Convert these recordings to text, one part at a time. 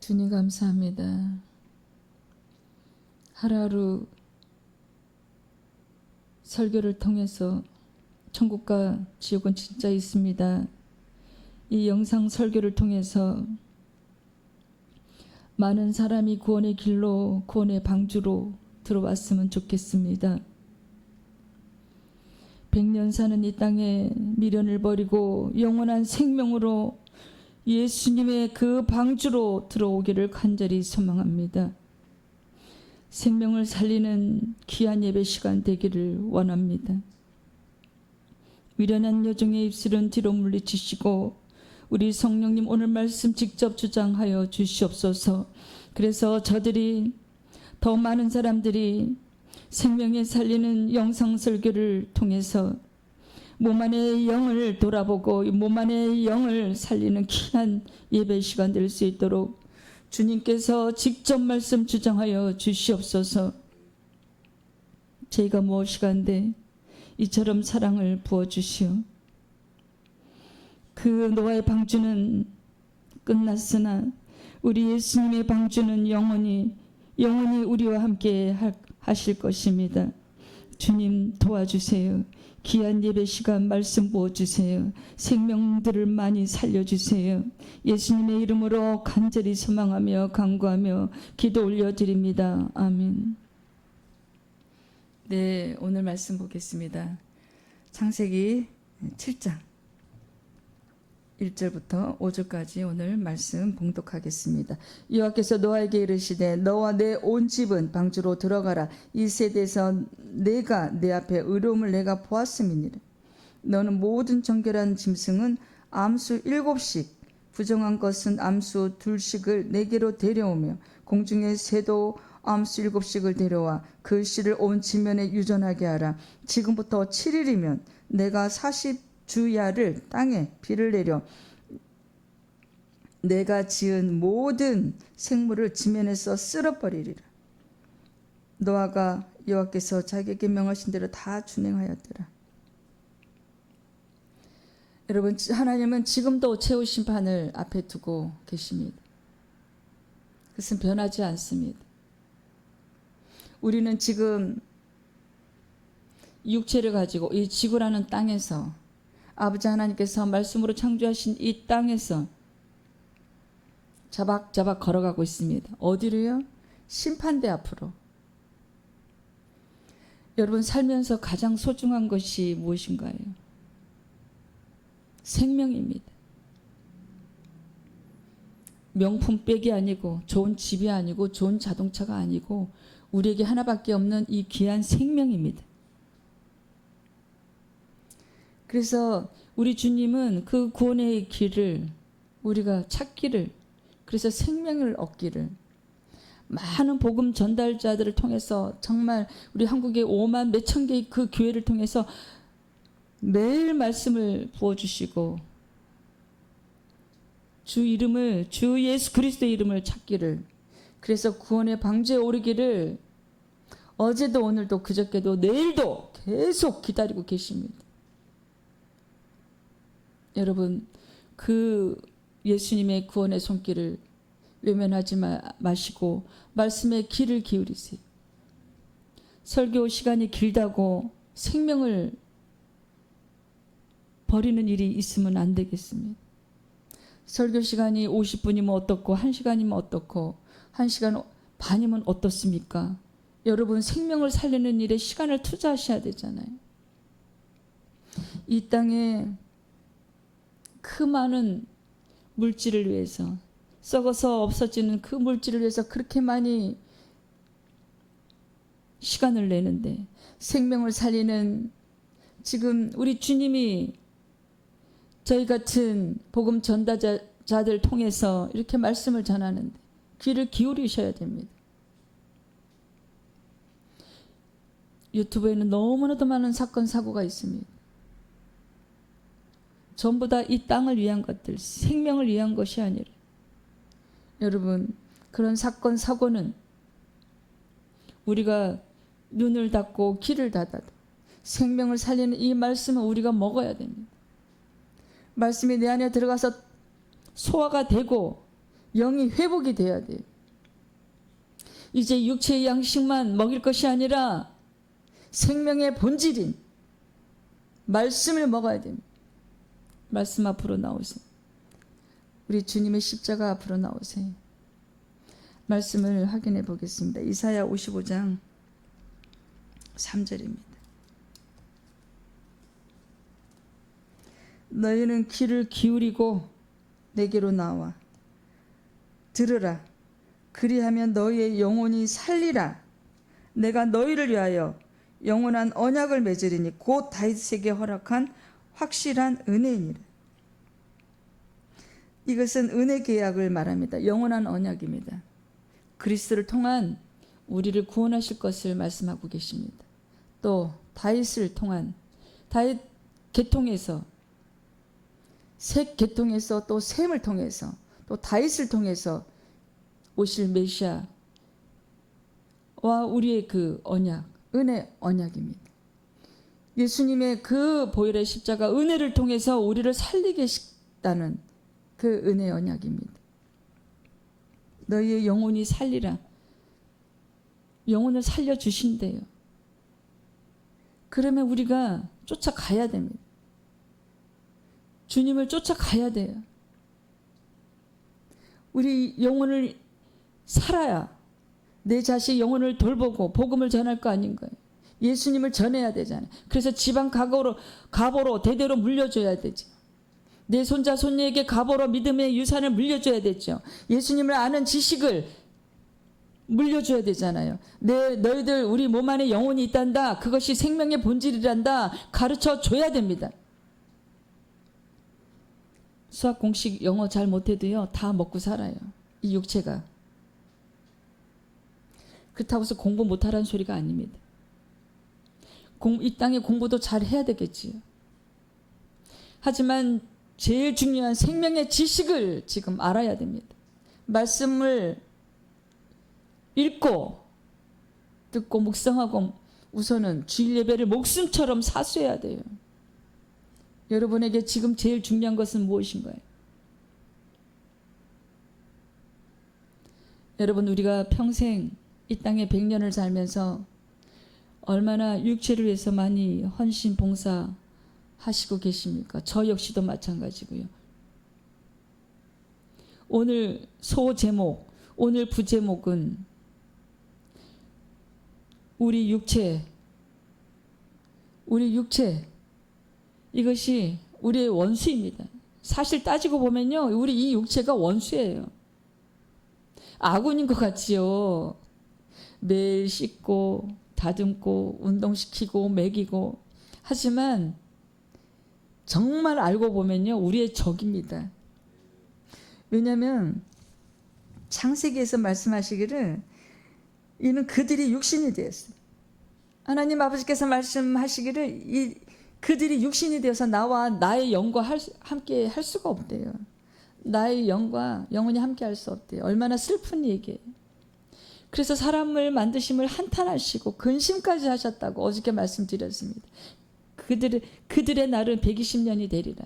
주님 감사합니다. 하루하루 설교를 통해서 천국과 지옥은 진짜 있습니다. 이 영상 설교를 통해서 많은 사람이 구원의 길로, 구원의 방주로 들어왔으면 좋겠습니다. 100년 사는 이 땅에 미련을 버리고 영원한 생명으로 예수님의 그 방주로 들어오기를 간절히 소망합니다. 생명을 살리는 귀한 예배 시간 되기를 원합니다. 미련한 여종의 입술은 뒤로 물리치시고 우리 성령님 오늘 말씀 직접 주장하여 주시옵소서. 그래서 저들이 더 많은 사람들이 생명에 살리는 영상 설교를 통해서 몸 안의 영을 돌아보고 몸 안의 영을 살리는 귀한 예배 시간 될 수 있도록 주님께서 직접 말씀 주장하여 주시옵소서. 저희가 무엇이간데 이처럼 사랑을 부어주시오. 그 노아의 방주는 끝났으나 우리 예수님의 방주는 영원히 우리와 함께 하실 것입니다. 주님 도와주세요. 귀한 예배 시간 말씀 부어주세요. 생명들을 많이 살려주세요. 예수님의 이름으로 간절히 소망하며 간구하며 기도 올려드립니다. 아멘. 네, 오늘 말씀 보겠습니다. 창세기 7장 1절부터 5절까지 오늘 말씀 봉독하겠습니다. 여호와께서 노아에게 이르시되 너와 내 온 집은 방주로 들어가라. 이 세대에서 내가 내 앞에 의로움을 내가 보았음이니라. 너는 모든 정결한 짐승은 암수 7씩 부정한 것은 암수 2씩을 내게로 데려오며 공중의 새도 암수 7씩을 데려와 그 씨를 온 지면에 유전하게 하라. 지금부터 7일이면 내가 40주야를 땅에 비를 내려 내가 지은 모든 생물을 지면에서 쓸어버리리라. 노아가 여호와께서 자기에게 명하신 대로 다 준행하였더라. 여러분, 하나님은 지금도 최후 심판을 앞에 두고 계십니다. 그것은 변하지 않습니다. 우리는 지금 육체를 가지고 이 지구라는 땅에서 아버지 하나님께서 말씀으로 창조하신 이 땅에서 자박자박 걸어가고 있습니다. 어디로요? 심판대 앞으로. 여러분, 살면서 가장 소중한 것이 무엇인가요? 생명입니다. 명품백이 아니고 좋은 집이 아니고 좋은 자동차가 아니고 우리에게 하나밖에 없는 이 귀한 생명입니다. 그래서 우리 주님은 그 구원의 길을 우리가 찾기를, 그래서 생명을 얻기를, 많은 복음 전달자들을 통해서 정말 우리 한국의 5만 몇천 개의 그 교회를 통해서 매일 말씀을 부어주시고 주 예수 그리스도의 이름을 찾기를, 그래서 구원의 방주에 오르기를 어제도 오늘도 그저께도 내일도 계속 기다리고 계십니다. 여러분, 그 예수님의 구원의 손길을 외면하지 마시고 말씀에 귀를 기울이세요. 설교 시간이 길다고 생명을 버리는 일이 있으면 안 되겠습니다. 설교 시간이 50분이면 어떻고 1시간이면 어떻고 1시간 반이면 어떻습니까? 여러분, 생명을 살리는 일에 시간을 투자하셔야 되잖아요. 이 땅에 그 많은 물질을 위해서, 썩어서 없어지는 그 물질을 위해서 그렇게 많이 시간을 내는데 생명을 살리는, 지금 우리 주님이 저희 같은 복음 전달자들 통해서 이렇게 말씀을 전하는데 귀를 기울이셔야 됩니다. 유튜브에는 너무나도 많은 사건 사고가 있습니다. 전부 다 이 땅을 위한 것들, 생명을 위한 것이 아니라, 여러분, 그런 사건 사고는 우리가 눈을 닫고 귀를 닫아도 생명을 살리는 이 말씀은 우리가 먹어야 됩니다. 말씀이 내 안에 들어가서 소화가 되고 영이 회복이 돼야 돼요. 이제 육체의 양식만 먹일 것이 아니라 생명의 본질인 말씀을 먹어야 됩니다. 말씀 앞으로 나오세요. 우리 주님의 십자가 앞으로 나오세요. 말씀을 확인해 보겠습니다. 이사야 55장 3절입니다. 너희는 귀를 기울이고 내게로 나와 들으라. 그리하면 너희의 영혼이 살리라. 내가 너희를 위하여 영원한 언약을 맺으리니 곧 다윗에게 허락한 확실한 은혜이니라. 이것은 은혜 계약을 말합니다. 영원한 언약입니다. 그리스도를 통한 우리를 구원하실 것을 말씀하고 계십니다. 또 다윗을 통한 다윗 계통에서 셋 계통에서 또 셈을 통해서 또 다윗을 통해서 오실 메시아와 우리의 그 언약, 은혜 언약입니다. 예수님의 그 보혈의 십자가 은혜를 통해서 우리를 살리게 했다는 그 은혜 언약입니다. 너희의 영혼이 살리라. 영혼을 살려주신대요. 그러면 우리가 쫓아가야 됩니다. 주님을 쫓아가야 돼요. 우리 영혼을 살아야 내 자식 영혼을 돌보고 복음을 전할 거 아닌가요? 예수님을 전해야 되잖아요. 그래서 지방 가보로 대대로 물려줘야 되죠. 내 손자 손녀에게 가보로 믿음의 유산을 물려줘야 되죠. 예수님을 아는 지식을 물려줘야 되잖아요. 너희들 우리 몸 안에 영혼이 있단다. 그것이 생명의 본질이란다. 가르쳐 줘야 됩니다. 수학 공식 영어 잘 못해도요. 다 먹고 살아요. 이 육체가. 그렇다고 해서 공부 못하라는 소리가 아닙니다. 이 땅에 공부도 잘 해야 되겠지요. 하지만 제일 중요한 생명의 지식을 지금 알아야 됩니다. 말씀을 읽고 듣고 묵상하고 우선은 주일 예배를 목숨처럼 사수해야 돼요. 여러분에게 지금 제일 중요한 것은 무엇인가요? 여러분, 우리가 평생 이 땅에 100년을 살면서 얼마나 육체를 위해서 많이 헌신 봉사하시고 계십니까? 저 역시도 마찬가지고요. 오늘 소제목, 오늘 부제목은 우리 육체, 이것이 우리의 원수입니다. 사실 따지고 보면요, 우리 이 육체가 원수예요. 아군인 것 같지요. 매일 씻고 다듬고 운동시키고 먹이고 하지만 정말 알고 보면요, 우리의 적입니다. 왜냐하면 창세기에서 말씀하시기를 이는 그들이 육신이 되었어요. 하나님 아버지께서 말씀하시기를 그들이 육신이 되어서 나와 나의 영과 함께 할 수가 없대요. 나의 영과 영혼이 함께 할 수 없대요. 얼마나 슬픈 얘기예요. 그래서 사람을 만드심을 한탄하시고 근심까지 하셨다고 어저께 말씀드렸습니다. 그들의 날은 120년이 되리라.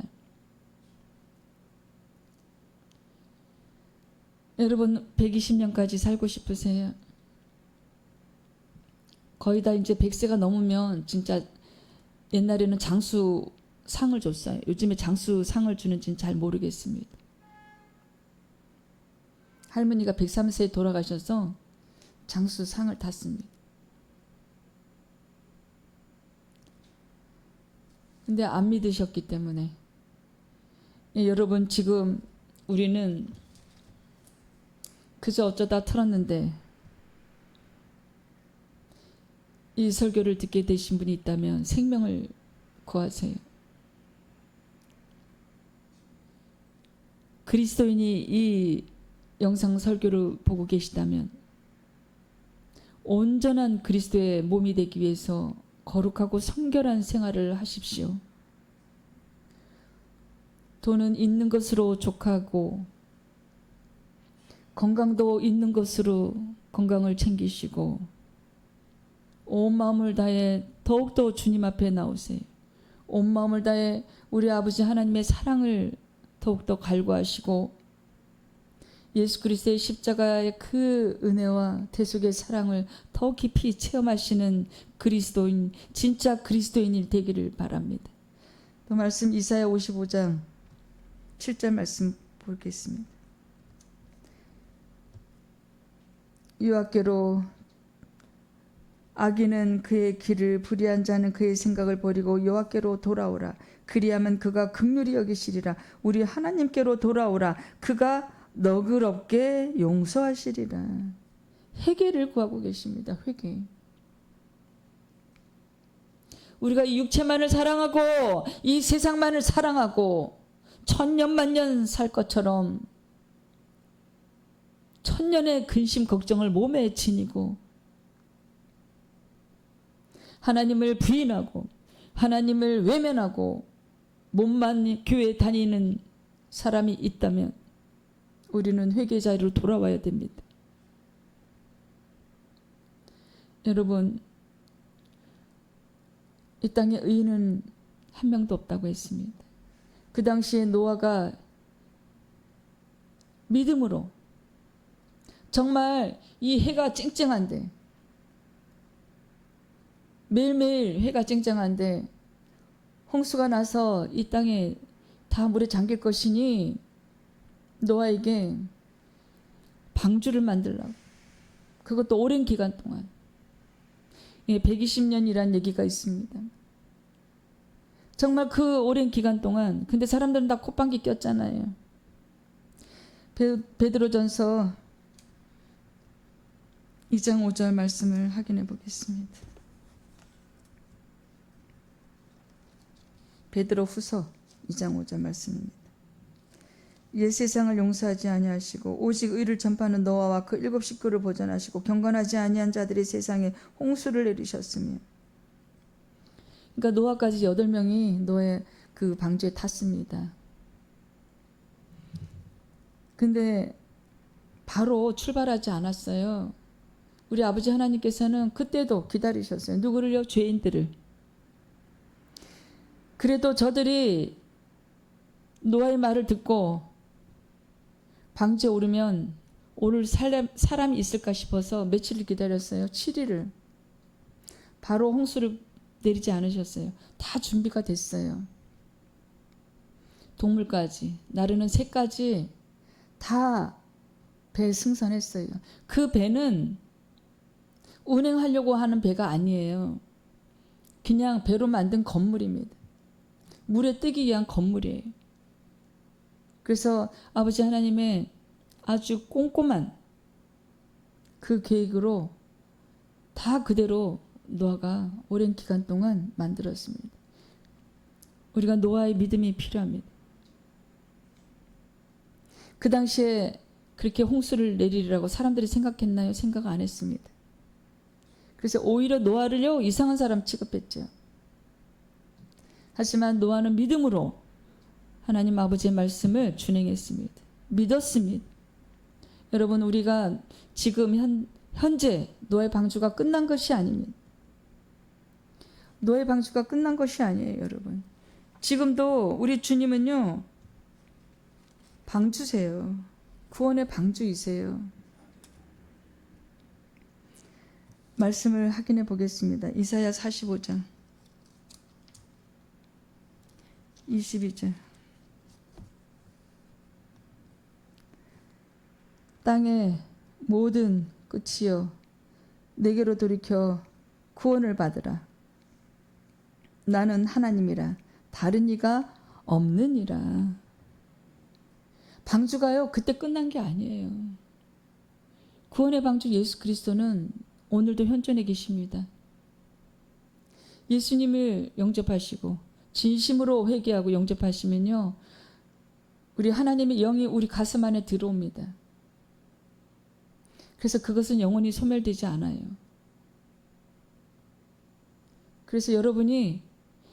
여러분 120년까지 살고 싶으세요? 거의 다 이제 100세가 넘으면 진짜 옛날에는 장수상을 줬어요. 요즘에 장수상을 주는지는 잘 모르겠습니다. 할머니가 103세에 돌아가셔서 장수상을 탔습니다. 근데 안 믿으셨기 때문에 여러분 지금 우리는 그저 어쩌다 틀었는데 이 설교를 듣게 되신 분이 있다면 생명을 구하세요. 그리스도인이 이 영상 설교를 보고 계시다면 온전한 그리스도의 몸이 되기 위해서 거룩하고 성결한 생활을 하십시오. 돈은 있는 것으로 족하고 건강도 있는 것으로 건강을 챙기시고 온 마음을 다해 더욱더 주님 앞에 나오세요. 온 마음을 다해 우리 아버지 하나님의 사랑을 더욱더 갈구하시고 예수 그리스도의 십자가의 그 은혜와 대속의 사랑을 더 깊이 체험하시는 그리스도인, 진짜 그리스도인이 되기를 바랍니다. 또 말씀 이사야 55장 7절 말씀 보겠습니다. 여호와께로 악인은 그의 길을, 불의한 자는 그의 생각을 버리고 여호와께로 돌아오라. 그리하면 그가 긍휼히 여기시리라. 우리 하나님께로 돌아오라. 그가 너그럽게 용서하시리라. 회개를 구하고 계십니다. 회개. 우리가 이 육체만을 사랑하고 이 세상만을 사랑하고 천년만년 살 것처럼 천년의 근심 걱정을 몸에 지니고 하나님을 부인하고 하나님을 외면하고 몸만 교회 다니는 사람이 있다면 우리는 회개 자리로 돌아와야 됩니다. 여러분, 이 땅에 의인은 한 명도 없다고 했습니다. 그 당시에 노아가 믿음으로 정말 이 해가 쨍쨍한데, 매일매일 해가 쨍쨍한데 홍수가 나서 이 땅에 다 물에 잠길 것이니 노아에게 방주를 만들라고, 그것도 오랜 기간 동안, 120년이란 얘기가 있습니다. 정말 그 오랜 기간 동안. 근데 사람들은 다 콧방귀 꼈잖아요. 베드로전서 2장 5절 말씀을 확인해 보겠습니다. 베드로후서 2장 5절 말씀입니다. 옛 세상을 용서하지 아니하시고 오직 의를 전파하는 노아와 그 7 식구를 보존하시고 경건하지 아니한 자들이 세상에 홍수를 내리셨으며. 그러니까 노아까지 8명이 노아의 그 방주에 탔습니다. 근데 바로 출발하지 않았어요. 우리 아버지 하나님께서는 그때도 기다리셨어요. 누구를요? 죄인들을. 그래도 저들이 노아의 말을 듣고 방주에 오르면 오를 사람이 있을까 싶어서 며칠을 기다렸어요. 7일을. 바로 홍수를 내리지 않으셨어요. 다 준비가 됐어요. 동물까지, 나르는 새까지 다 배에 승선했어요. 그 배는 운행하려고 하는 배가 아니에요. 그냥 배로 만든 건물입니다. 물에 뜨기 위한 건물이에요. 그래서 아버지 하나님의 아주 꼼꼼한 그 계획으로 다 그대로 노아가 오랜 기간 동안 만들었습니다. 우리가 노아의 믿음이 필요합니다. 그 당시에 그렇게 홍수를 내리리라고 사람들이 생각했나요? 생각 안 했습니다. 그래서 오히려 노아를요, 이상한 사람 취급했죠. 하지만 노아는 믿음으로 하나님 아버지의 말씀을 준행했습니다. 믿었습니다. 여러분, 우리가 지금 현재 노아의 방주가 끝난 것이 아닙니다. 노아의 방주가 끝난 것이 아니에요, 여러분. 지금도 우리 주님은요, 방주세요. 구원의 방주이세요. 말씀을 확인해 보겠습니다. 이사야 45장 22절. 땅의 모든 끝이여 내게로 돌이켜 구원을 받으라. 나는 하나님이라 다른 이가 없느니라. 방주가요, 그때 끝난 게 아니에요. 구원의 방주 예수 그리스도는 오늘도 현존해 계십니다. 예수님을 영접하시고 진심으로 회개하고 영접하시면요, 우리 하나님의 영이 우리 가슴 안에 들어옵니다. 그래서 그것은 영원히 소멸되지 않아요. 그래서 여러분이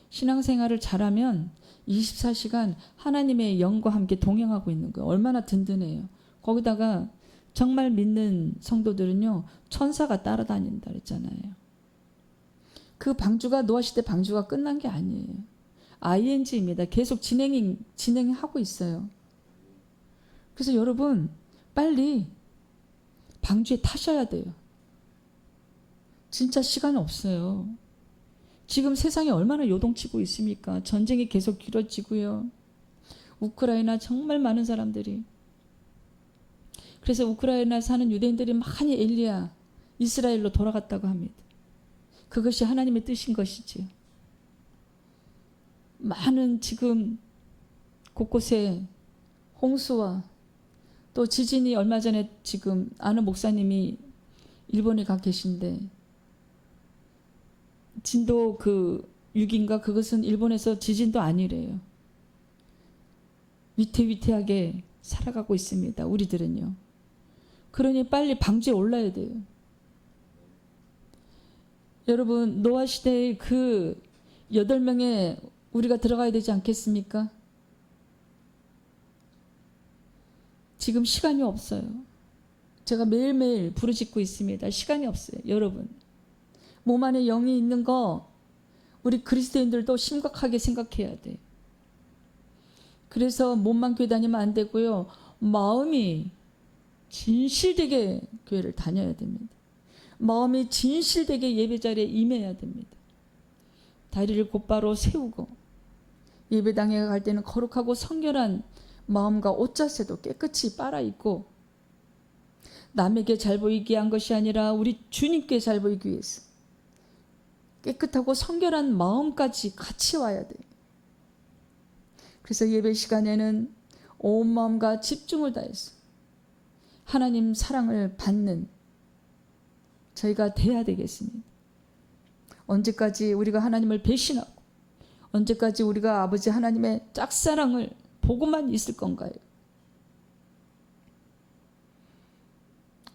신앙생활을 잘하면 24시간 하나님의 영과 함께 동행하고 있는 거예요. 얼마나 든든해요. 거기다가 정말 믿는 성도들은요, 천사가 따라다닌다 그랬잖아요. 그 방주가, 노아 시대 방주가 끝난 게 아니에요. ing입니다. 계속 진행하고 있어요. 그래서 여러분, 빨리 방주에 타셔야 돼요. 진짜 시간이 없어요. 지금 세상이 얼마나 요동치고 있습니까? 전쟁이 계속 길어지고요. 우크라이나 정말 많은 사람들이. 그래서 우크라이나 사는 유대인들이 많이 엘리야, 이스라엘로 돌아갔다고 합니다. 그것이 하나님의 뜻인 것이지요. 많은 지금 곳곳에 홍수와 또 지진이 얼마 전에 지금 아는 목사님이 일본에 가 계신데 진도 6인가 그것은 일본에서 지진도 아니래요. 위태위태하게 살아가고 있습니다. 우리들은요. 그러니 빨리 방주에 올라야 돼요. 여러분 노아 시대의 8명에 우리가 들어가야 되지 않겠습니까? 지금 시간이 없어요. 제가 매일매일 부르짖고 있습니다. 시간이 없어요. 여러분 몸 안에 영이 있는 거 우리 그리스도인들도 심각하게 생각해야 돼요. 그래서 몸만 교회 다니면 안 되고요. 마음이 진실되게 교회를 다녀야 됩니다. 마음이 진실되게 예배 자리에 임해야 됩니다. 다리를 곧바로 세우고 예배당에 갈 때는 거룩하고 성결한 마음과 옷자세도 깨끗이 빨아입고 남에게 잘 보이게 한 것이 아니라 우리 주님께 잘 보이기 위해서 깨끗하고 성결한 마음까지 같이 와야 돼요. 그래서 예배 시간에는 온 마음과 집중을 다해서 하나님 사랑을 받는 저희가 돼야 되겠습니다. 언제까지 우리가 하나님을 배신하고 언제까지 우리가 아버지 하나님의 짝사랑을 보고만 있을 건가요?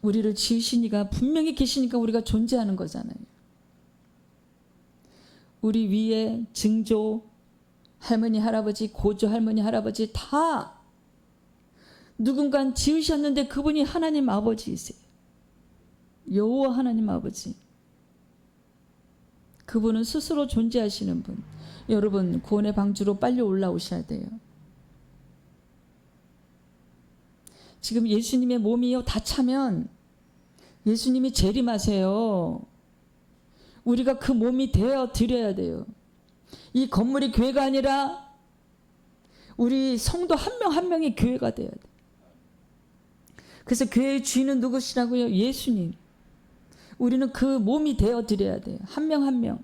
우리를 지으신 이가 분명히 계시니까 우리가 존재하는 거잖아요. 우리 위에 증조, 할머니, 할아버지, 고조 할머니, 할아버지 다 누군가 지으셨는데 그분이 하나님 아버지이세요. 여호와 하나님 아버지. 그분은 스스로 존재하시는 분. 여러분 구원의 방주로 빨리 올라오셔야 돼요. 지금 예수님의 몸이요 다 차면 예수님이 재림하세요. 우리가 그 몸이 되어 드려야 돼요. 이 건물이 교회가 아니라 우리 성도 한 명 한 명이 교회가 돼야 돼요. 그래서 교회의 주인은 누구시라고요? 예수님. 우리는 그 몸이 되어 드려야 돼요. 한 명 한 명.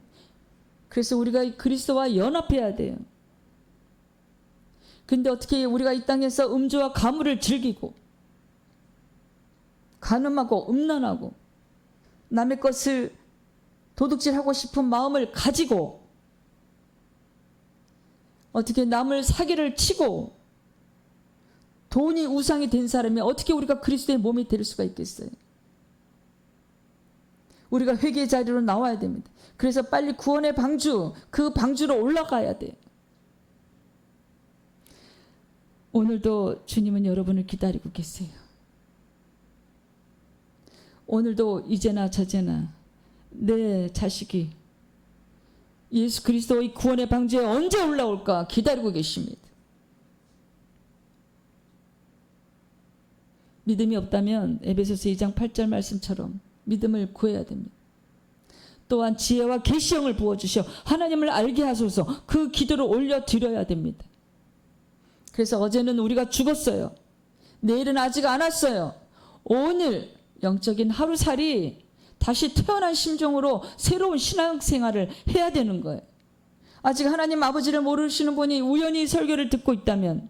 그래서 우리가 그리스도와 연합해야 돼요. 근데 어떻게 우리가 이 땅에서 음주와 가물을 즐기고 간음하고 음란하고 남의 것을 도둑질하고 싶은 마음을 가지고 어떻게 남을 사기를 치고 돈이 우상이 된 사람이 어떻게 우리가 그리스도의 몸이 될 수가 있겠어요? 우리가 회개의 자리로 나와야 됩니다. 그래서 빨리 구원의 방주, 그 방주로 올라가야 돼요. 오늘도 주님은 여러분을 기다리고 계세요. 오늘도 이제나 저제나 내 자식이 예수 그리스도의 구원의 방주에 언제 올라올까 기다리고 계십니다. 믿음이 없다면 에베소서 2장 8절 말씀처럼 믿음을 구해야 됩니다. 또한 지혜와 계시형을 부어주셔 하나님을 알게 하소서 그 기도를 올려드려야 됩니다. 그래서 어제는 우리가 죽었어요. 내일은 아직 안 왔어요. 오늘 영적인 하루살이 다시 태어난 심정으로 새로운 신앙생활을 해야 되는 거예요. 아직 하나님 아버지를 모르시는 분이 우연히 설교를 듣고 있다면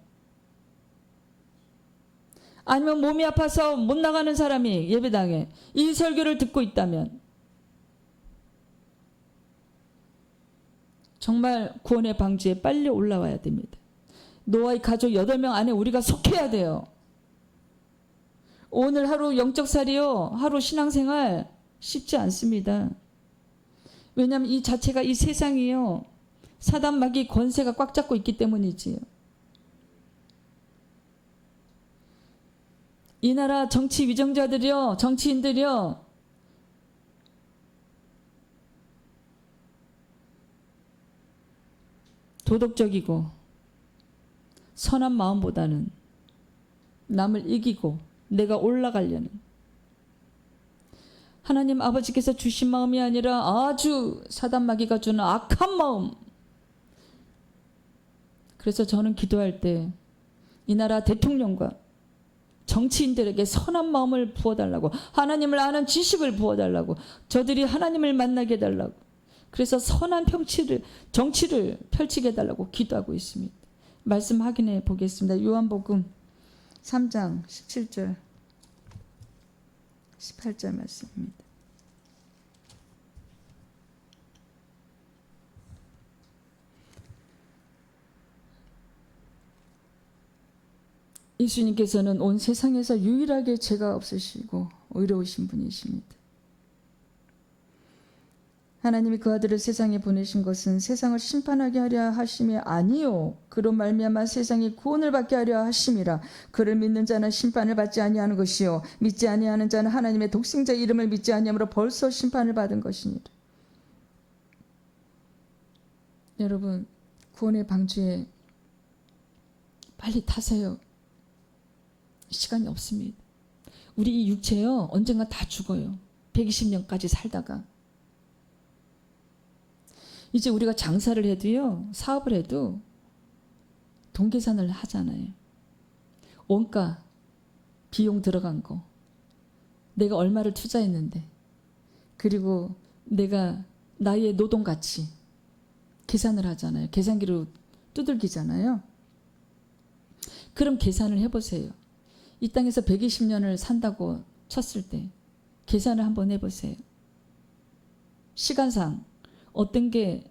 아니면 몸이 아파서 못 나가는 사람이 예배당에 이 설교를 듣고 있다면 정말 구원의 방주에 빨리 올라와야 됩니다. 노아의 가족 8명 안에 우리가 속해야 돼요. 오늘 하루 영적살이요 하루 신앙생활 쉽지 않습니다. 왜냐하면 이 자체가 이 세상이요 사단 마귀 권세가 꽉 잡고 있기 때문이지요. 이 나라 정치 위정자들이요 정치인들이요 도덕적이고 선한 마음보다는 남을 이기고 내가 올라가려는. 하나님 아버지께서 주신 마음이 아니라 아주 사단마귀가 주는 악한 마음. 그래서 저는 기도할 때 이 나라 대통령과 정치인들에게 선한 마음을 부어달라고, 하나님을 아는 지식을 부어달라고, 저들이 하나님을 만나게 해달라고, 그래서 선한 정치를 펼치게 해달라고 기도하고 있습니다. 말씀 확인해 보겠습니다. 요한복음 3장 17절 18절 말씀입니다. 예수님께서는 온 세상에서 유일하게 죄가 없으시고 의로우신 분이십니다. 하나님이 그 아들을 세상에 보내신 것은 세상을 심판하게 하려 하심이 아니요 그로 말미암아 세상이 구원을 받게 하려 하심이라. 그를 믿는 자는 심판을 받지 아니하는 것이요 믿지 아니하는 자는 하나님의 독생자 이름을 믿지 아니함으로 벌써 심판을 받은 것이니라. 여러분, 구원의 방주에 빨리 타세요. 시간이 없습니다. 우리 이 육체요 언젠가 다 죽어요. 120년까지 살다가. 이제 우리가 장사를 해도요, 사업을 해도 돈 계산을 하잖아요. 원가, 비용 들어간 거, 내가 얼마를 투자했는데, 그리고 내가 나의 노동 가치 계산을 하잖아요. 계산기로 두들기잖아요. 그럼 계산을 해보세요. 이 땅에서 120년을 산다고 쳤을 때 계산을 한번 해보세요. 시간상 어떤 게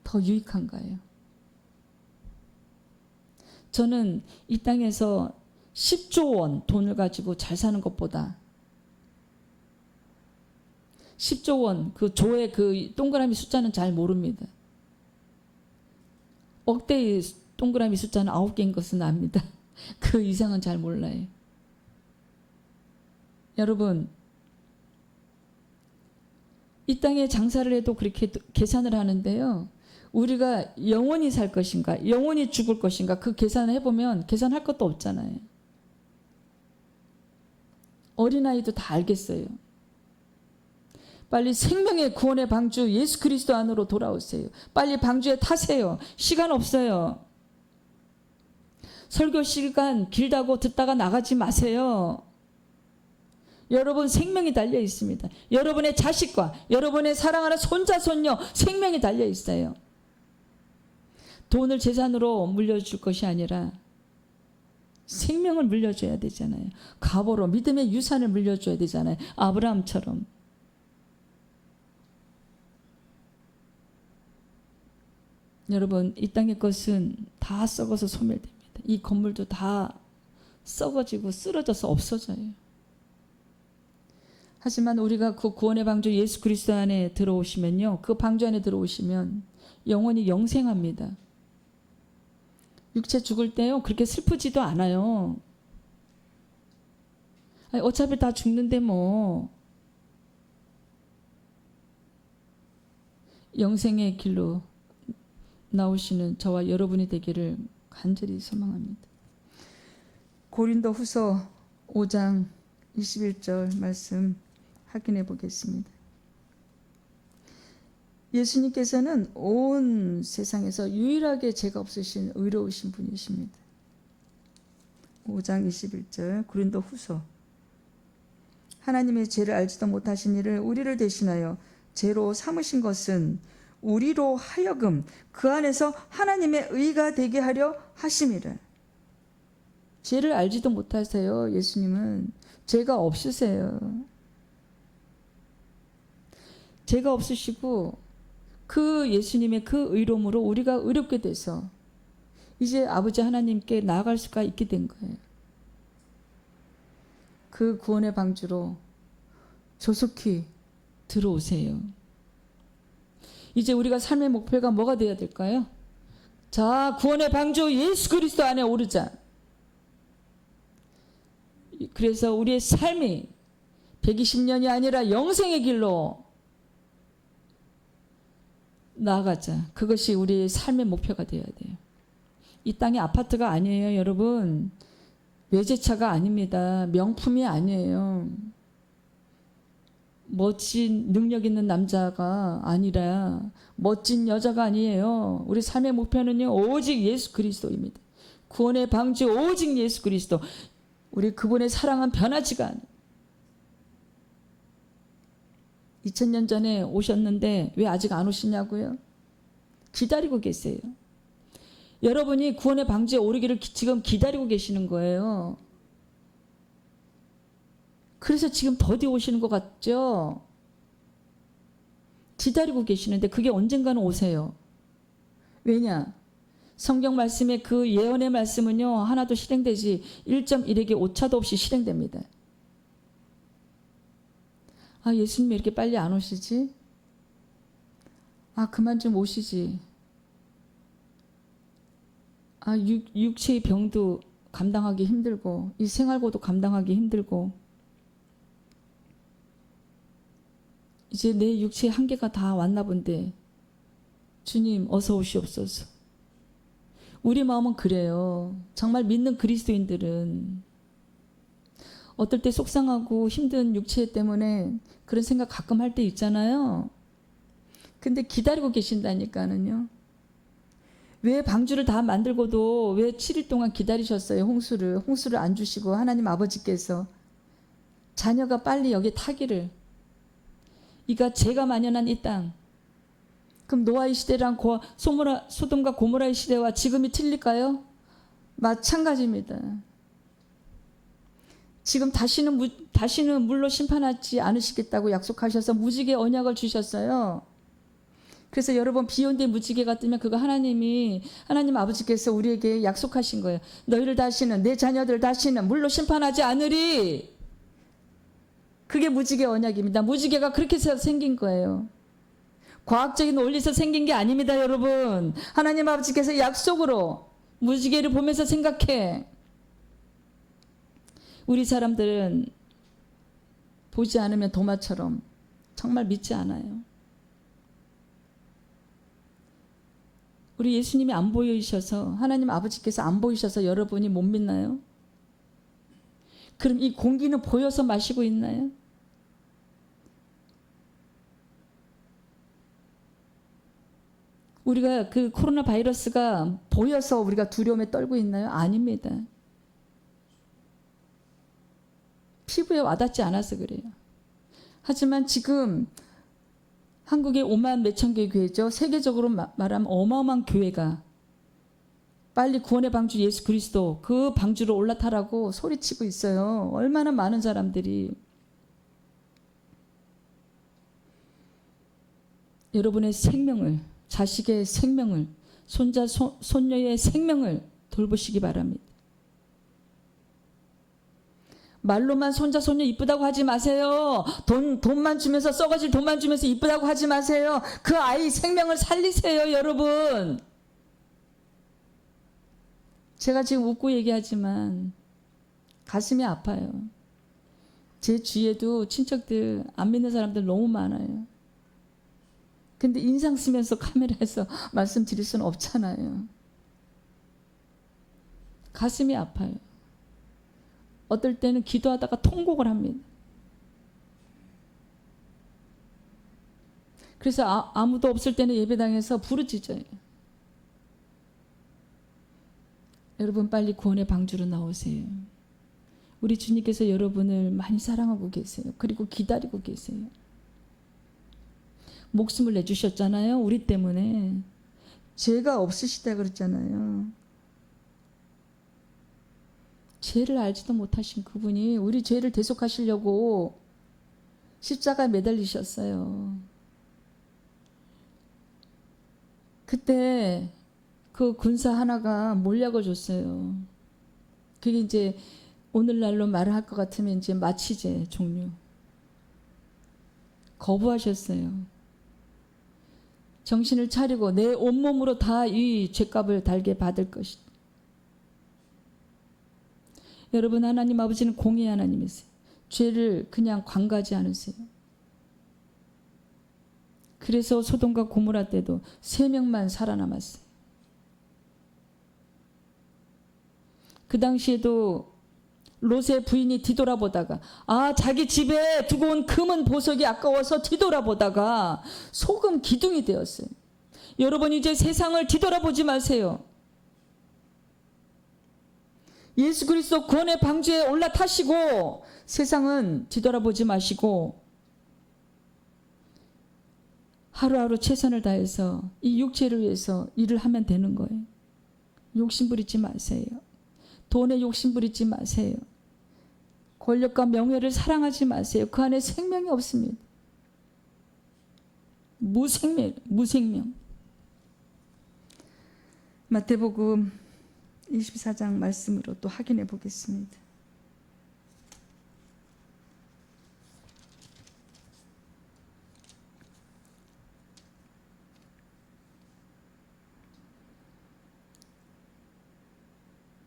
더 유익한가요? 저는 이 땅에서 10조 원 돈을 가지고 잘 사는 것보다 10조 원, 그 조의 그 동그라미 숫자는 잘 모릅니다. 억대의 동그라미 숫자는 9개인 것은 압니다. 그 이상은 잘 몰라요. 여러분, 이 땅에 장사를 해도 그렇게 계산을 하는데요. 우리가 영원히 살 것인가, 영원히 죽을 것인가, 그 계산을 해보면 계산할 것도 없잖아요. 어린아이도 다 알겠어요. 빨리 생명의 구원의 방주 예수 그리스도 안으로 돌아오세요. 빨리 방주에 타세요. 시간 없어요. 설교 시간 길다고 듣다가 나가지 마세요. 여러분 생명이 달려 있습니다. 여러분의 자식과 여러분의 사랑하는 손자 손녀 생명이 달려 있어요. 돈을 재산으로 물려줄 것이 아니라 생명을 물려줘야 되잖아요. 갑오로 믿음의 유산을 물려줘야 되잖아요. 아브라함처럼. 여러분, 이 땅의 것은 다 썩어서 소멸됩니다. 이 건물도 다 썩어지고 쓰러져서 없어져요. 하지만 우리가 그 구원의 방주 예수 그리스도 안에 들어오시면요, 그 방주 안에 들어오시면 영원히 영생합니다. 육체 죽을 때요 그렇게 슬프지도 않아요. 아니, 어차피 다 죽는데 뭐. 영생의 길로 나오시는 저와 여러분이 되기를 간절히 소망합니다. 고린도 후서 5장 21절 말씀 확인해 보겠습니다. 예수님께서는 온 세상에서 유일하게 죄가 없으신 의로우신 분이십니다. 5장 21절 고린도 후서. 하나님의 죄를 알지도 못하신 이를 우리를 대신하여 죄로 삼으신 것은 우리로 하여금 그 안에서 하나님의 의가 되게 하려 하심이라. 죄를 알지도 못하세요. 예수님은 죄가 없으세요. 죄가 없으시고 그 예수님의 그 의로움으로 우리가 의롭게 돼서 이제 아버지 하나님께 나아갈 수가 있게 된 거예요. 그 구원의 방주로 조속히 들어오세요. 이제 우리가 삶의 목표가 뭐가 되어야 될까요? 자, 구원의 방주 예수 그리스도 안에 오르자. 그래서 우리의 삶이 120년이 아니라 영생의 길로 나아가자. 그것이 우리의 삶의 목표가 되어야 돼요. 이 땅이 아파트가 아니에요, 여러분. 외제차가 아닙니다. 명품이 아니에요. 멋진 능력 있는 남자가 아니라 멋진 여자가 아니에요. 우리 삶의 목표는요, 오직 예수 그리스도입니다. 구원의 방주 오직 예수 그리스도. 우리 그분의 사랑은 변하지가 않아요. 2000년 전에 오셨는데 왜 아직 안 오시냐고요? 기다리고 계세요. 여러분이 구원의 방주에 오르기를 지금 기다리고 계시는 거예요. 그래서 지금 더디 오시는 것 같죠? 기다리고 계시는데 그게 언젠가는 오세요. 왜냐? 성경 말씀의 그 예언의 말씀은요, 하나도 실행되지 1.1에게 오차도 없이 실행됩니다. 아, 예수님 왜 이렇게 빨리 안 오시지? 아, 그만 좀 오시지. 아, 육체의 병도 감당하기 힘들고 이 생활고도 감당하기 힘들고 이제 내 육체의 한계가 다 왔나 본데 주님 어서 오시옵소서. 우리 마음은 그래요. 정말 믿는 그리스도인들은 어떨 때 속상하고 힘든 육체 때문에 그런 생각 가끔 할 때 있잖아요. 근데 기다리고 계신다니까는요. 왜 방주를 다 만들고도 왜 7일 동안 기다리셨어요? 홍수를 안 주시고 하나님 아버지께서 자녀가 빨리 여기 타기를. 이가 죄가 만연한 이 땅. 그럼 노아의 시대랑 소돔과 고모라의 시대와 지금이 틀릴까요? 마찬가지입니다. 지금 다시는 물로 심판하지 않으시겠다고 약속하셔서 무지개 언약을 주셨어요. 그래서 여러분 비온 뒤에 무지개가 뜨면 그거 하나님 아버지께서 우리에게 약속하신 거예요. 너희를 다시는 내 자녀들 다시는 물로 심판하지 않으리. 그게 무지개 언약입니다. 무지개가 그렇게 해서 생긴 거예요. 과학적인 원리에서 생긴 게 아닙니다, 여러분. 하나님 아버지께서 약속으로 무지개를 보면서 생각해. 우리 사람들은 보지 않으면 도마처럼 정말 믿지 않아요. 우리 예수님이 안 보이셔서, 하나님 아버지께서 안 보이셔서 여러분이 못 믿나요? 그럼 이 공기는 보여서 마시고 있나요? 우리가 그 코로나 바이러스가 보여서 우리가 두려움에 떨고 있나요? 아닙니다. 피부에 와닿지 않아서 그래요. 하지만 지금 한국에 5만 몇천 개의 교회죠. 세계적으로 말하면 어마어마한 교회가 빨리 구원의 방주 예수 그리스도 그 방주로 올라타라고 소리치고 있어요. 얼마나 많은 사람들이. 여러분의 생명을, 자식의 생명을, 손자 손녀의 생명을 돌보시기 바랍니다. 말로만 손자 손녀 이쁘다고 하지 마세요. 돈만 주면서, 썩어질 돈만 주면서 이쁘다고 하지 마세요. 그 아이 생명을 살리세요, 여러분. 제가 지금 웃고 얘기하지만 가슴이 아파요. 제 주위에도 친척들 안 믿는 사람들 너무 많아요. 근데 인상 쓰면서 카메라에서 말씀드릴 수는 없잖아요. 가슴이 아파요. 어떨 때는 기도하다가 통곡을 합니다. 그래서 아무도 없을 때는 예배당에서 부르짖어요. 여러분 빨리 구원의 방주로 나오세요. 우리 주님께서 여러분을 많이 사랑하고 계세요. 그리고 기다리고 계세요. 목숨을 내주셨잖아요. 우리 때문에. 죄가 없으시다 그랬잖아요. 죄를 알지도 못하신 그분이 우리 죄를 대속하시려고 십자가에 매달리셨어요. 그때 그 군사 하나가 몰약을 줬어요. 그게 이제 오늘날로 말을 할 것 같으면 이제 마취제 종류. 거부하셨어요. 정신을 차리고 내 온몸으로 다 이 죄값을 달게 받을 것이다. 여러분 하나님 아버지는 공의 하나님이세요. 죄를 그냥 관가지 않으세요. 그래서 소돔과 고모라 때도 3명만 살아남았어요. 그 당시에도 롯의 부인이 뒤돌아보다가 자기 집에 두고 온 금은 보석이 아까워서 뒤돌아보다가 소금 기둥이 되었어요. 여러분 이제 세상을 뒤돌아보지 마세요. 예수 그리스도 구원의 방주에 올라타시고 세상은 뒤돌아보지 마시고 하루하루 최선을 다해서 이 육체를 위해서 일을 하면 되는 거예요. 욕심 부리지 마세요. 돈에 욕심 부리지 마세요. 권력과 명예를 사랑하지 마세요. 그 안에 생명이 없습니다. 무생명. 마태복음 24장 말씀으로 또 확인해 보겠습니다.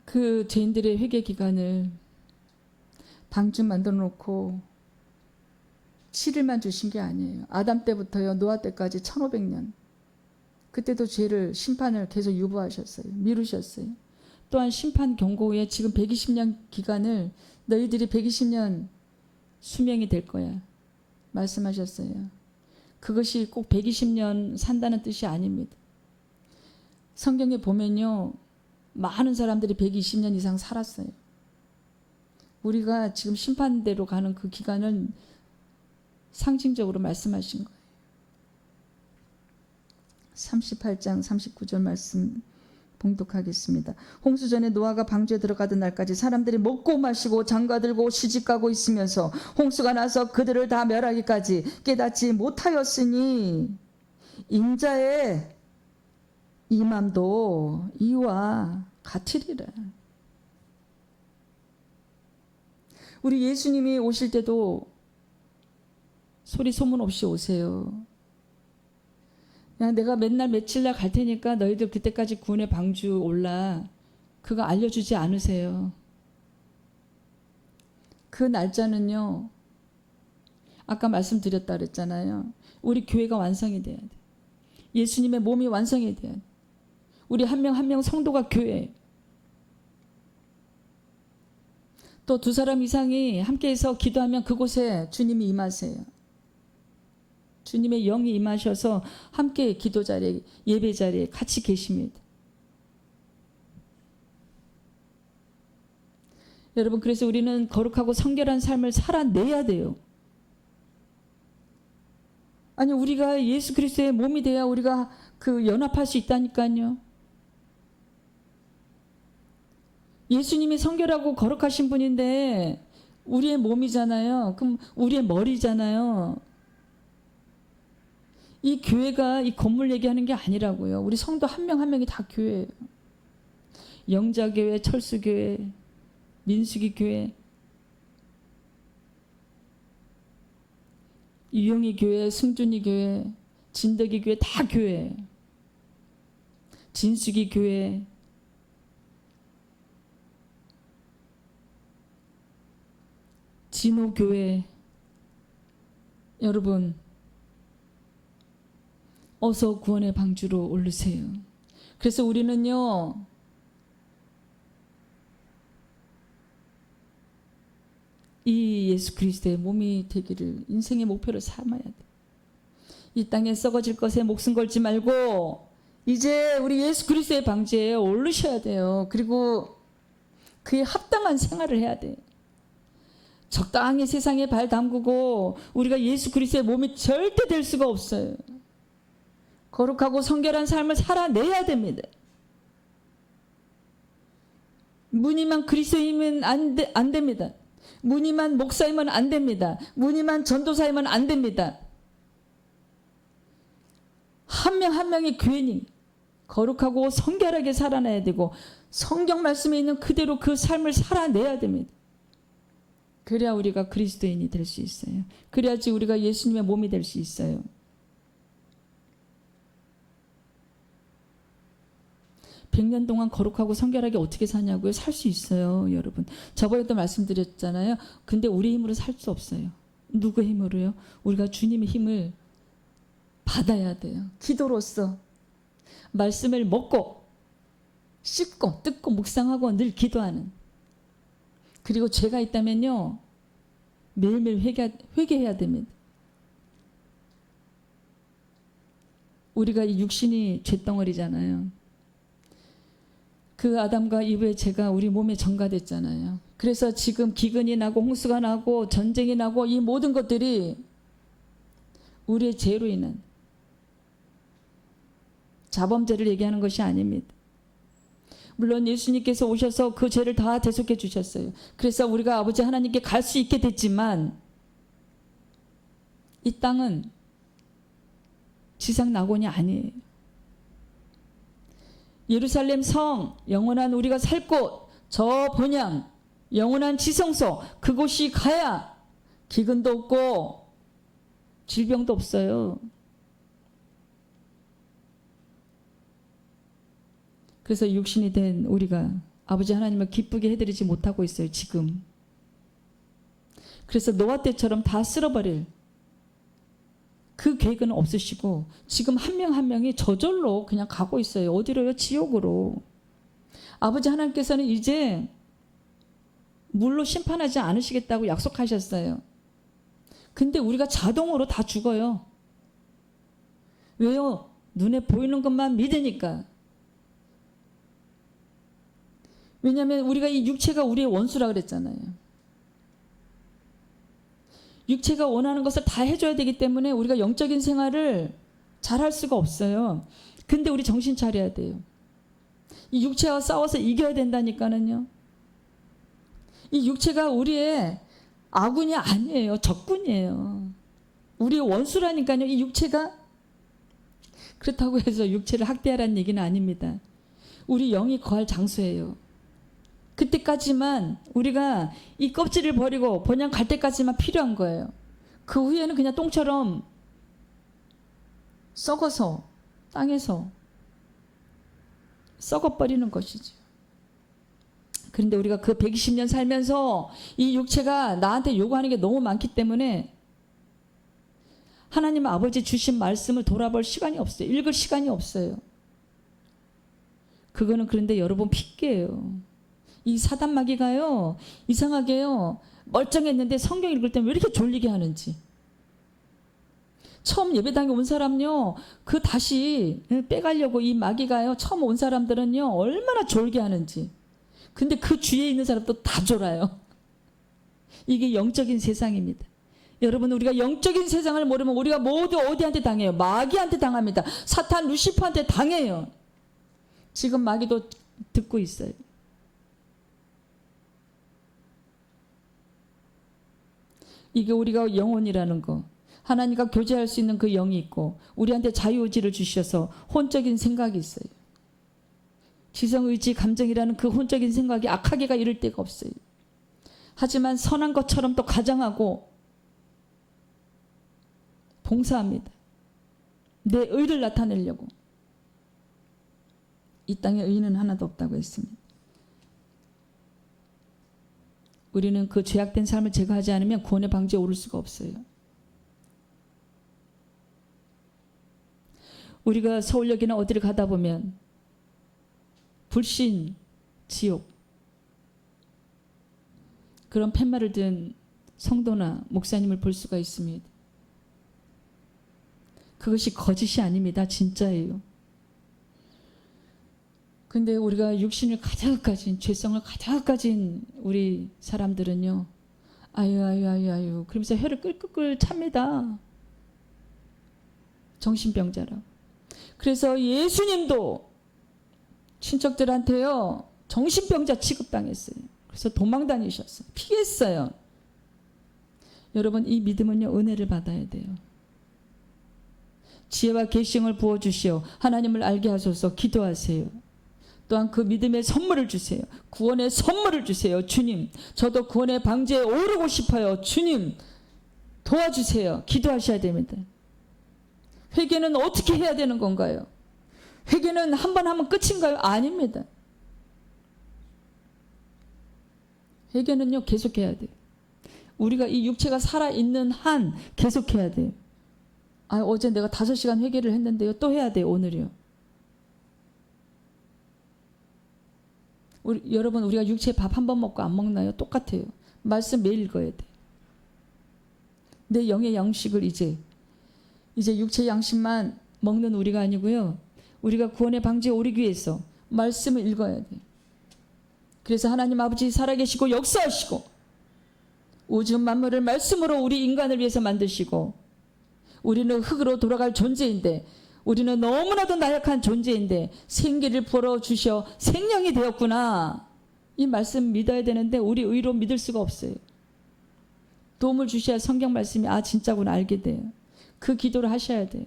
그 죄인들의 회개 기간을 방주 만들어 놓고 7일만 주신 게 아니에요. 아담 때부터요 노아 때까지 1500년. 그때도 죄를 심판을 계속 유보하셨어요. 미루셨어요. 또한 심판 경고 후에 지금 120년 기간을 너희들이 120년 수명이 될 거야 말씀하셨어요. 그것이 꼭 120년 산다는 뜻이 아닙니다. 성경에 보면요 많은 사람들이 120년 이상 살았어요. 우리가 지금 심판대로 가는 그 기간은 상징적으로 말씀하신 거예요. 38장 39절 말씀 봉독하겠습니다. 홍수전에 노아가 방주에 들어가던 날까지 사람들이 먹고 마시고 장가들고 시집가고 있으면서 홍수가 나서 그들을 다 멸하기까지 깨닫지 못하였으니 인자의 임함도 이와 같으리라. 우리 예수님이 오실 때도 소리 소문 없이 오세요. 그냥 내가 맨날 며칠날 갈 테니까 너희들 그때까지 구원의 방주 올라. 그거 알려주지 않으세요. 그 날짜는요. 아까 말씀드렸다 그랬잖아요. 우리 교회가 완성이 돼야 돼. 예수님의 몸이 완성이 돼야 돼. 우리 한 명 한 명 성도가 교회예요. 또 2사람 이상이 함께해서 기도하면 그곳에 주님이 임하세요. 주님의 영이 임하셔서 함께 기도 자리에 예배 자리에 같이 계십니다. 여러분 그래서 우리는 거룩하고 성결한 삶을 살아내야 돼요. 아니 우리가 예수 그리스도의 몸이 돼야 우리가 그 연합할 수 있다니까요. 예수님이 성결하고 거룩하신 분인데 우리의 몸이잖아요. 그럼 우리의 머리잖아요. 이 교회가 이 건물 얘기하는 게 아니라고요. 우리 성도 한 명 한 명이 다 교회예요. 영자교회, 철수교회, 민수기교회, 유영이교회, 승준이교회, 진덕이교회 다 교회예요. 진수기교회, 진호교회. 여러분 어서 구원의 방주로 오르세요. 그래서 우리는요 이 예수 그리스도의 몸이 되기를 인생의 목표로 삼아야 돼. 이 땅에 썩어질 것에 목숨 걸지 말고 이제 우리 예수 그리스도의 방주에 오르셔야 돼요. 그리고 그에 합당한 생활을 해야 돼. 적당히 세상에 발 담그고 우리가 예수 그리스도의 몸이 절대 될 수가 없어요. 거룩하고 성결한 삶을 살아내야 됩니다. 무늬만 그리스도이면 안 됩니다. 무늬만 목사이면 안 됩니다. 무늬만 전도사이면 안 됩니다. 한 명 한 명이 교인이 거룩하고 성결하게 살아내야 되고 성경 말씀에 있는 그대로 그 삶을 살아내야 됩니다. 그래야 우리가 그리스도인이 될 수 있어요. 그래야지 우리가 예수님의 몸이 될 수 있어요. 100년 동안 거룩하고 성결하게 어떻게 사냐고요? 살 수 있어요, 여러분. 저번에도 말씀드렸잖아요. 근데 우리 힘으로 살 수 없어요. 누구의 힘으로요? 우리가 주님의 힘을 받아야 돼요. 기도로써 말씀을 먹고 씹고 뜯고 묵상하고 늘 기도하는 그리고 죄가 있다면요, 매일매일 회개해야 됩니다. 우리가 이 육신이 죄덩어리잖아요. 그 아담과 이브의 죄가 우리 몸에 전가됐잖아요. 그래서 지금 기근이 나고 홍수가 나고 전쟁이 나고 이 모든 것들이 우리의 죄로 인한 자범죄를 얘기하는 것이 아닙니다. 물론 예수님께서 오셔서 그 죄를 다 대속해 주셨어요. 그래서 우리가 아버지 하나님께 갈 수 있게 됐지만 이 땅은 지상 낙원이 아니에요. 예루살렘 성, 영원한 우리가 살 곳, 저 본향, 영원한 지성소, 그곳이 가야 기근도 없고 질병도 없어요. 그래서 육신이 된 우리가 아버지 하나님을 기쁘게 해드리지 못하고 있어요, 지금. 그래서 노아 때처럼 다 쓸어버릴 그 계획은 없으시고 지금 한 명 한 명이 저절로 그냥 가고 있어요. 어디로요? 지옥으로. 아버지 하나님께서는 이제 물로 심판하지 않으시겠다고 약속하셨어요. 근데 우리가 자동으로 다 죽어요. 왜요? 눈에 보이는 것만 믿으니까. 왜냐하면 우리가 이 육체가 우리의 원수라 그랬잖아요. 육체가 원하는 것을 다 해줘야 되기 때문에 우리가 영적인 생활을 잘할 수가 없어요. 근데 우리 정신 차려야 돼요. 이 육체와 싸워서 이겨야 된다니까는요. 이 육체가 우리의 아군이 아니에요. 적군이에요. 우리의 원수라니까요. 이 육체가. 그렇다고 해서 육체를 학대하라는 얘기는 아닙니다. 우리 영이 거할 장소예요. 그때까지만 우리가 이 껍질을 버리고 번양 갈 때까지만 필요한 거예요. 그 후에는 그냥 똥처럼 썩어서 땅에서 썩어버리는 것이죠. 그런데 우리가 그 120년 살면서 이 육체가 나한테 요구하는 게 너무 많기 때문에 하나님 아버지 주신 말씀을 돌아볼 시간이 없어요. 읽을 시간이 없어요. 그거는 그런데 여러분 핑계예요. 이 사단 마귀가요, 이상하게요, 멀쩡했는데 성경 읽을 때는 왜 이렇게 졸리게 하는지. 처음 예배당에 온 사람요, 그 다시 빼가려고 이 마귀가요, 처음 온 사람들은요, 얼마나 졸게 하는지. 근데 그 주위에 있는 사람도 다 졸아요. 이게 영적인 세상입니다. 여러분, 우리가 영적인 세상을 모르면 우리가 모두 어디한테 당해요? 마귀한테 당합니다. 사탄 루시퍼한테 당해요. 지금 마귀도 듣고 있어요. 이게 우리가 영혼이라는 거, 하나님과 교제할 수 있는 그 영이 있고 우리한테 자유의지를 주셔서 혼적인 생각이 있어요. 지성의지 감정이라는 그 혼적인 생각이 악하게가 이를 데가 없어요. 하지만 선한 것처럼 또 가장하고 봉사합니다. 내 의를 나타내려고. 이 땅에 의는 하나도 없다고 했습니다. 우리는 그 죄악된 삶을 제거하지 않으면 구원의 방지에 오를 수가 없어요. 우리가 서울역이나 어디를 가다 보면 불신, 지옥, 그런 팻말을 든 성도나 목사님을 볼 수가 있습니다. 그것이 거짓이 아닙니다. 진짜예요. 근데 우리가 육신을 가득 가진, 죄성을 가득 가진 우리 사람들은요, 아유 그러면서 혀를 끌끌끌 찹니다. 정신병자라. 그래서 예수님도 친척들한테요, 정신병자 취급당했어요. 그래서 도망 다니셨어요. 피했어요. 여러분, 이 믿음은요, 은혜를 받아야 돼요. 지혜와 계시형을 부어주시오. 하나님을 알게 하소서. 기도하세요. 또한 그 믿음의 선물을 주세요. 구원의 선물을 주세요. 주님, 저도 구원의 방지에 오르고 싶어요. 주님, 도와주세요. 기도하셔야 됩니다. 회개는 어떻게 해야 되는 건가요? 회개는 한 번 하면 끝인가요? 아닙니다. 회개는요, 계속해야 돼요. 우리가 이 육체가 살아있는 한 계속해야 돼요. 어제 내가 5시간 회개를 했는데요, 또 해야 돼요. 오늘이요. 여러분 우리가 육체 밥 한 번 먹고 안 먹나요? 똑같아요. 말씀 매일 읽어야 돼. 내 영의 양식을 이제 육체 양식만 먹는 우리가 아니고요. 우리가 구원의 방지에 오르기 위해서 말씀을 읽어야 돼. 그래서 하나님 아버지 살아계시고 역사하시고 우주 만물을 말씀으로 우리 인간을 위해서 만드시고 우리는 흙으로 돌아갈 존재인데 우리는 너무나도 나약한 존재인데 생기를 불어주셔 생명이 되었구나. 이 말씀 믿어야 되는데 우리 의로 믿을 수가 없어요. 도움을 주셔야 성경 말씀이 진짜구나 알게 돼요. 그 기도를 하셔야 돼요.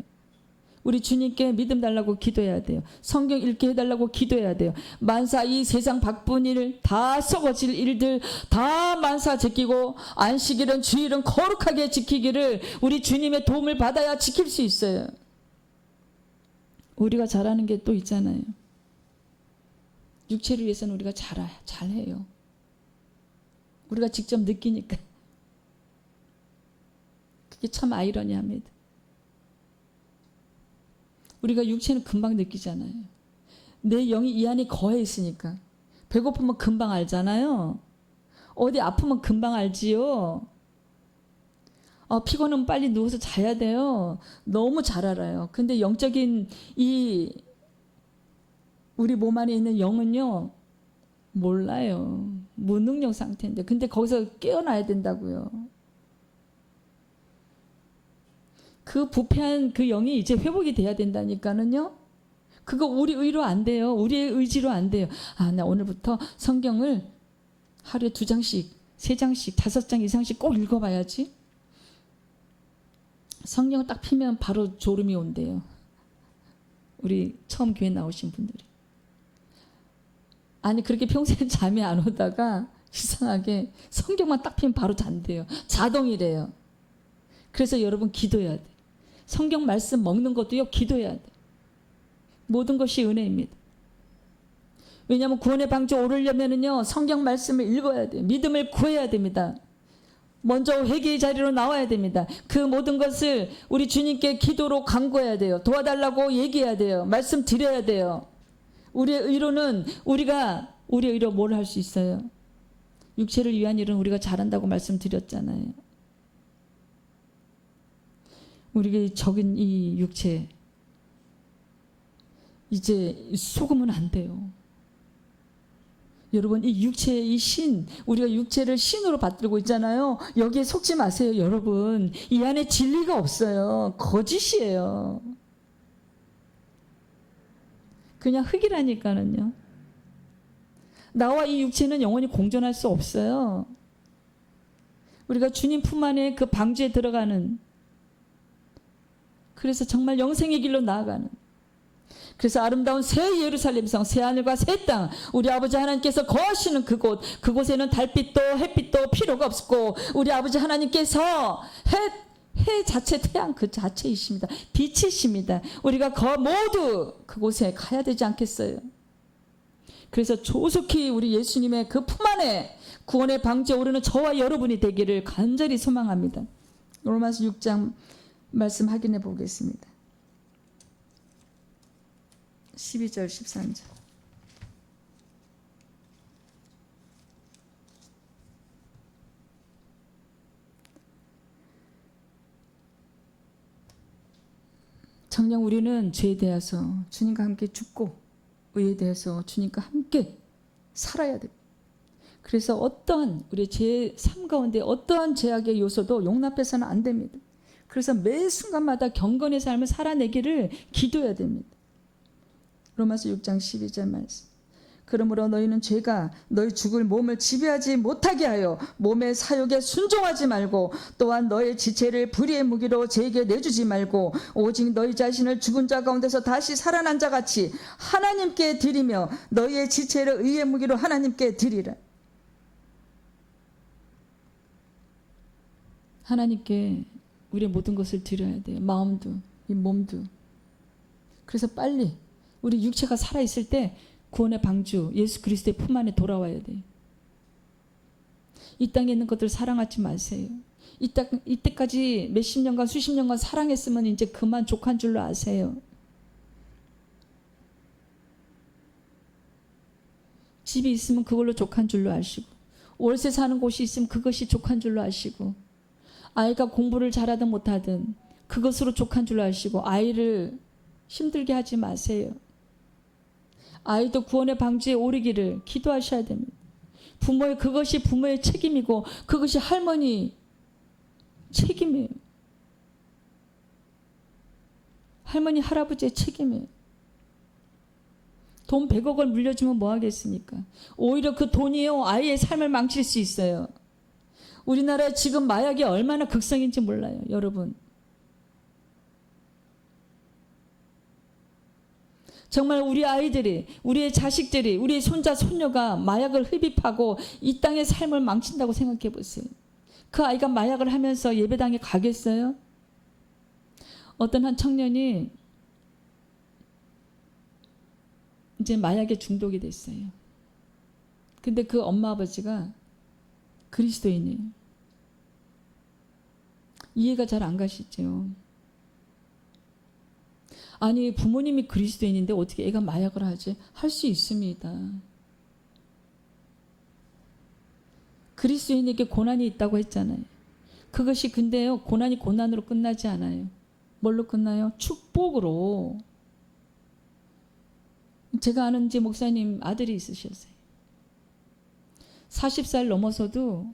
우리 주님께 믿음 달라고 기도해야 돼요. 성경 읽게 해달라고 기도해야 돼요. 만사 이 세상 바쁜 다 썩어질 일들 다 만사 제끼고 안식일은 주일은 거룩하게 지키기를 우리 주님의 도움을 받아야 지킬 수 있어요. 우리가 잘하는 게 또 있잖아요. 육체를 위해서는 우리가 잘해요. 우리가 직접 느끼니까. 그게 참 아이러니합니다. 우리가 육체는 금방 느끼잖아요. 내 영이 이 안에 거해 있으니까. 배고프면 금방 알잖아요. 어디 아프면 금방 알지요. 피곤하면 빨리 누워서 자야 돼요. 너무 잘 알아요. 근데 영적인 우리 몸 안에 있는 영은요. 몰라요. 무능력 상태인데. 근데 거기서 깨어나야 된다고요. 그 부패한 그 영이 이제 회복이 돼야 된다니까는요. 그거 우리 의로 안 돼요. 우리의 의지로 안 돼요. 나 오늘부터 성경을 하루에 2장씩, 3장씩, 5장 이상씩 꼭 읽어봐야지. 성경을 딱 피면 바로 졸음이 온대요. 우리 처음 교회 나오신 분들이. 그렇게 평생 잠이 안 오다가 이상하게 성경만 딱 피면 바로 잔대요. 자동이래요. 그래서 여러분 기도해야 돼. 성경 말씀 먹는 것도요. 기도해야 돼. 모든 것이 은혜입니다. 왜냐하면 구원의 방주에 오르려면은요. 성경 말씀을 읽어야 돼요. 믿음을 구해야 됩니다. 먼저 회개의 자리로 나와야 됩니다. 그 모든 것을 우리 주님께 기도로 간구해야 돼요. 도와달라고 얘기해야 돼요. 말씀 드려야 돼요. 우리의 의로는 우리의 의로 뭘 할 수 있어요? 육체를 위한 일은 우리가 잘한다고 말씀드렸잖아요. 우리에게 적은 이 육체 이제 속으면 안 돼요. 여러분 이 육체의 이 신, 우리가 육체를 신으로 받들고 있잖아요. 여기에 속지 마세요. 여러분 이 안에 진리가 없어요. 거짓이에요. 그냥 흙이라니까는요. 나와 이 육체는 영원히 공존할 수 없어요. 우리가 주님 품 안에 그 방주에 들어가는, 그래서 정말 영생의 길로 나아가는, 그래서 아름다운 새 예루살렘성, 새 하늘과 새 땅, 우리 아버지 하나님께서 거하시는 그곳, 그곳에는 달빛도 햇빛도 필요가 없고 우리 아버지 하나님께서 해 자체, 태양 그 자체이십니다. 빛이십니다. 우리가 모두 그곳에 가야 되지 않겠어요? 그래서 조속히 우리 예수님의 그 품 안에 구원의 방주에 오르는 저와 여러분이 되기를 간절히 소망합니다. 로마서 6장 말씀 확인해 보겠습니다. 12절 13절. 정녕 우리는 죄에 대해서 주님과 함께 죽고 의에 대해서 주님과 함께 살아야 됩니다. 그래서 어떠한 우리 제 삶 가운데 어떠한 죄악의 요소도 용납해서는 안 됩니다. 그래서 매 순간마다 경건의 삶을 살아내기를 기도해야 됩니다. 로마서 6장 12절 말씀. 그러므로 너희는 죄가 너희 죽을 몸을 지배하지 못하게 하여 몸의 사욕에 순종하지 말고 또한 너의 지체를 불의의 무기로 죄에게 내주지 말고 오직 너희 자신을 죽은 자 가운데서 다시 살아난 자 같이 하나님께 드리며 너희의 지체를 의의 무기로 하나님께 드리라. 하나님께 우리의 모든 것을 드려야 돼요. 마음도 이 몸도. 그래서 빨리 우리 육체가 살아있을 때 구원의 방주 예수 그리스도의 품 안에 돌아와야 돼요. 이 땅에 있는 것들 사랑하지 마세요. 이때까지 몇십 년간 수십 년간 사랑했으면 이제 그만 족한 줄로 아세요. 집이 있으면 그걸로 족한 줄로 아시고, 월세 사는 곳이 있으면 그것이 족한 줄로 아시고, 아이가 공부를 잘하든 못하든 그것으로 족한 줄로 아시고, 아이를 힘들게 하지 마세요. 아이도 구원의 방주에 오르기를 기도하셔야 됩니다. 그것이 부모의 책임이고 그것이 할머니 책임이에요. 할머니 할아버지의 책임이에요. 돈 100억을 물려주면 뭐 하겠습니까? 오히려 그 돈이요 아이의 삶을 망칠 수 있어요. 우리나라에 지금 마약이 얼마나 극성인지 몰라요, 여러분. 정말 우리 아이들이, 우리의 자식들이, 우리의 손자 손녀가 마약을 흡입하고 이 땅의 삶을 망친다고 생각해 보세요. 그 아이가 마약을 하면서 예배당에 가겠어요? 어떤 한 청년이 이제 마약에 중독이 됐어요. 근데 그 엄마 아버지가 그리스도인이에요. 이해가 잘 안 가시죠? 아니 부모님이 그리스도인인데 어떻게 애가 마약을 하지? 할 수 있습니다. 그리스도인에게 고난이 있다고 했잖아요. 그것이 근데요 고난이 고난으로 끝나지 않아요. 뭘로 끝나요? 축복으로. 제가 아는 제 목사님 아들이 있으셨어요. 40살 넘어서도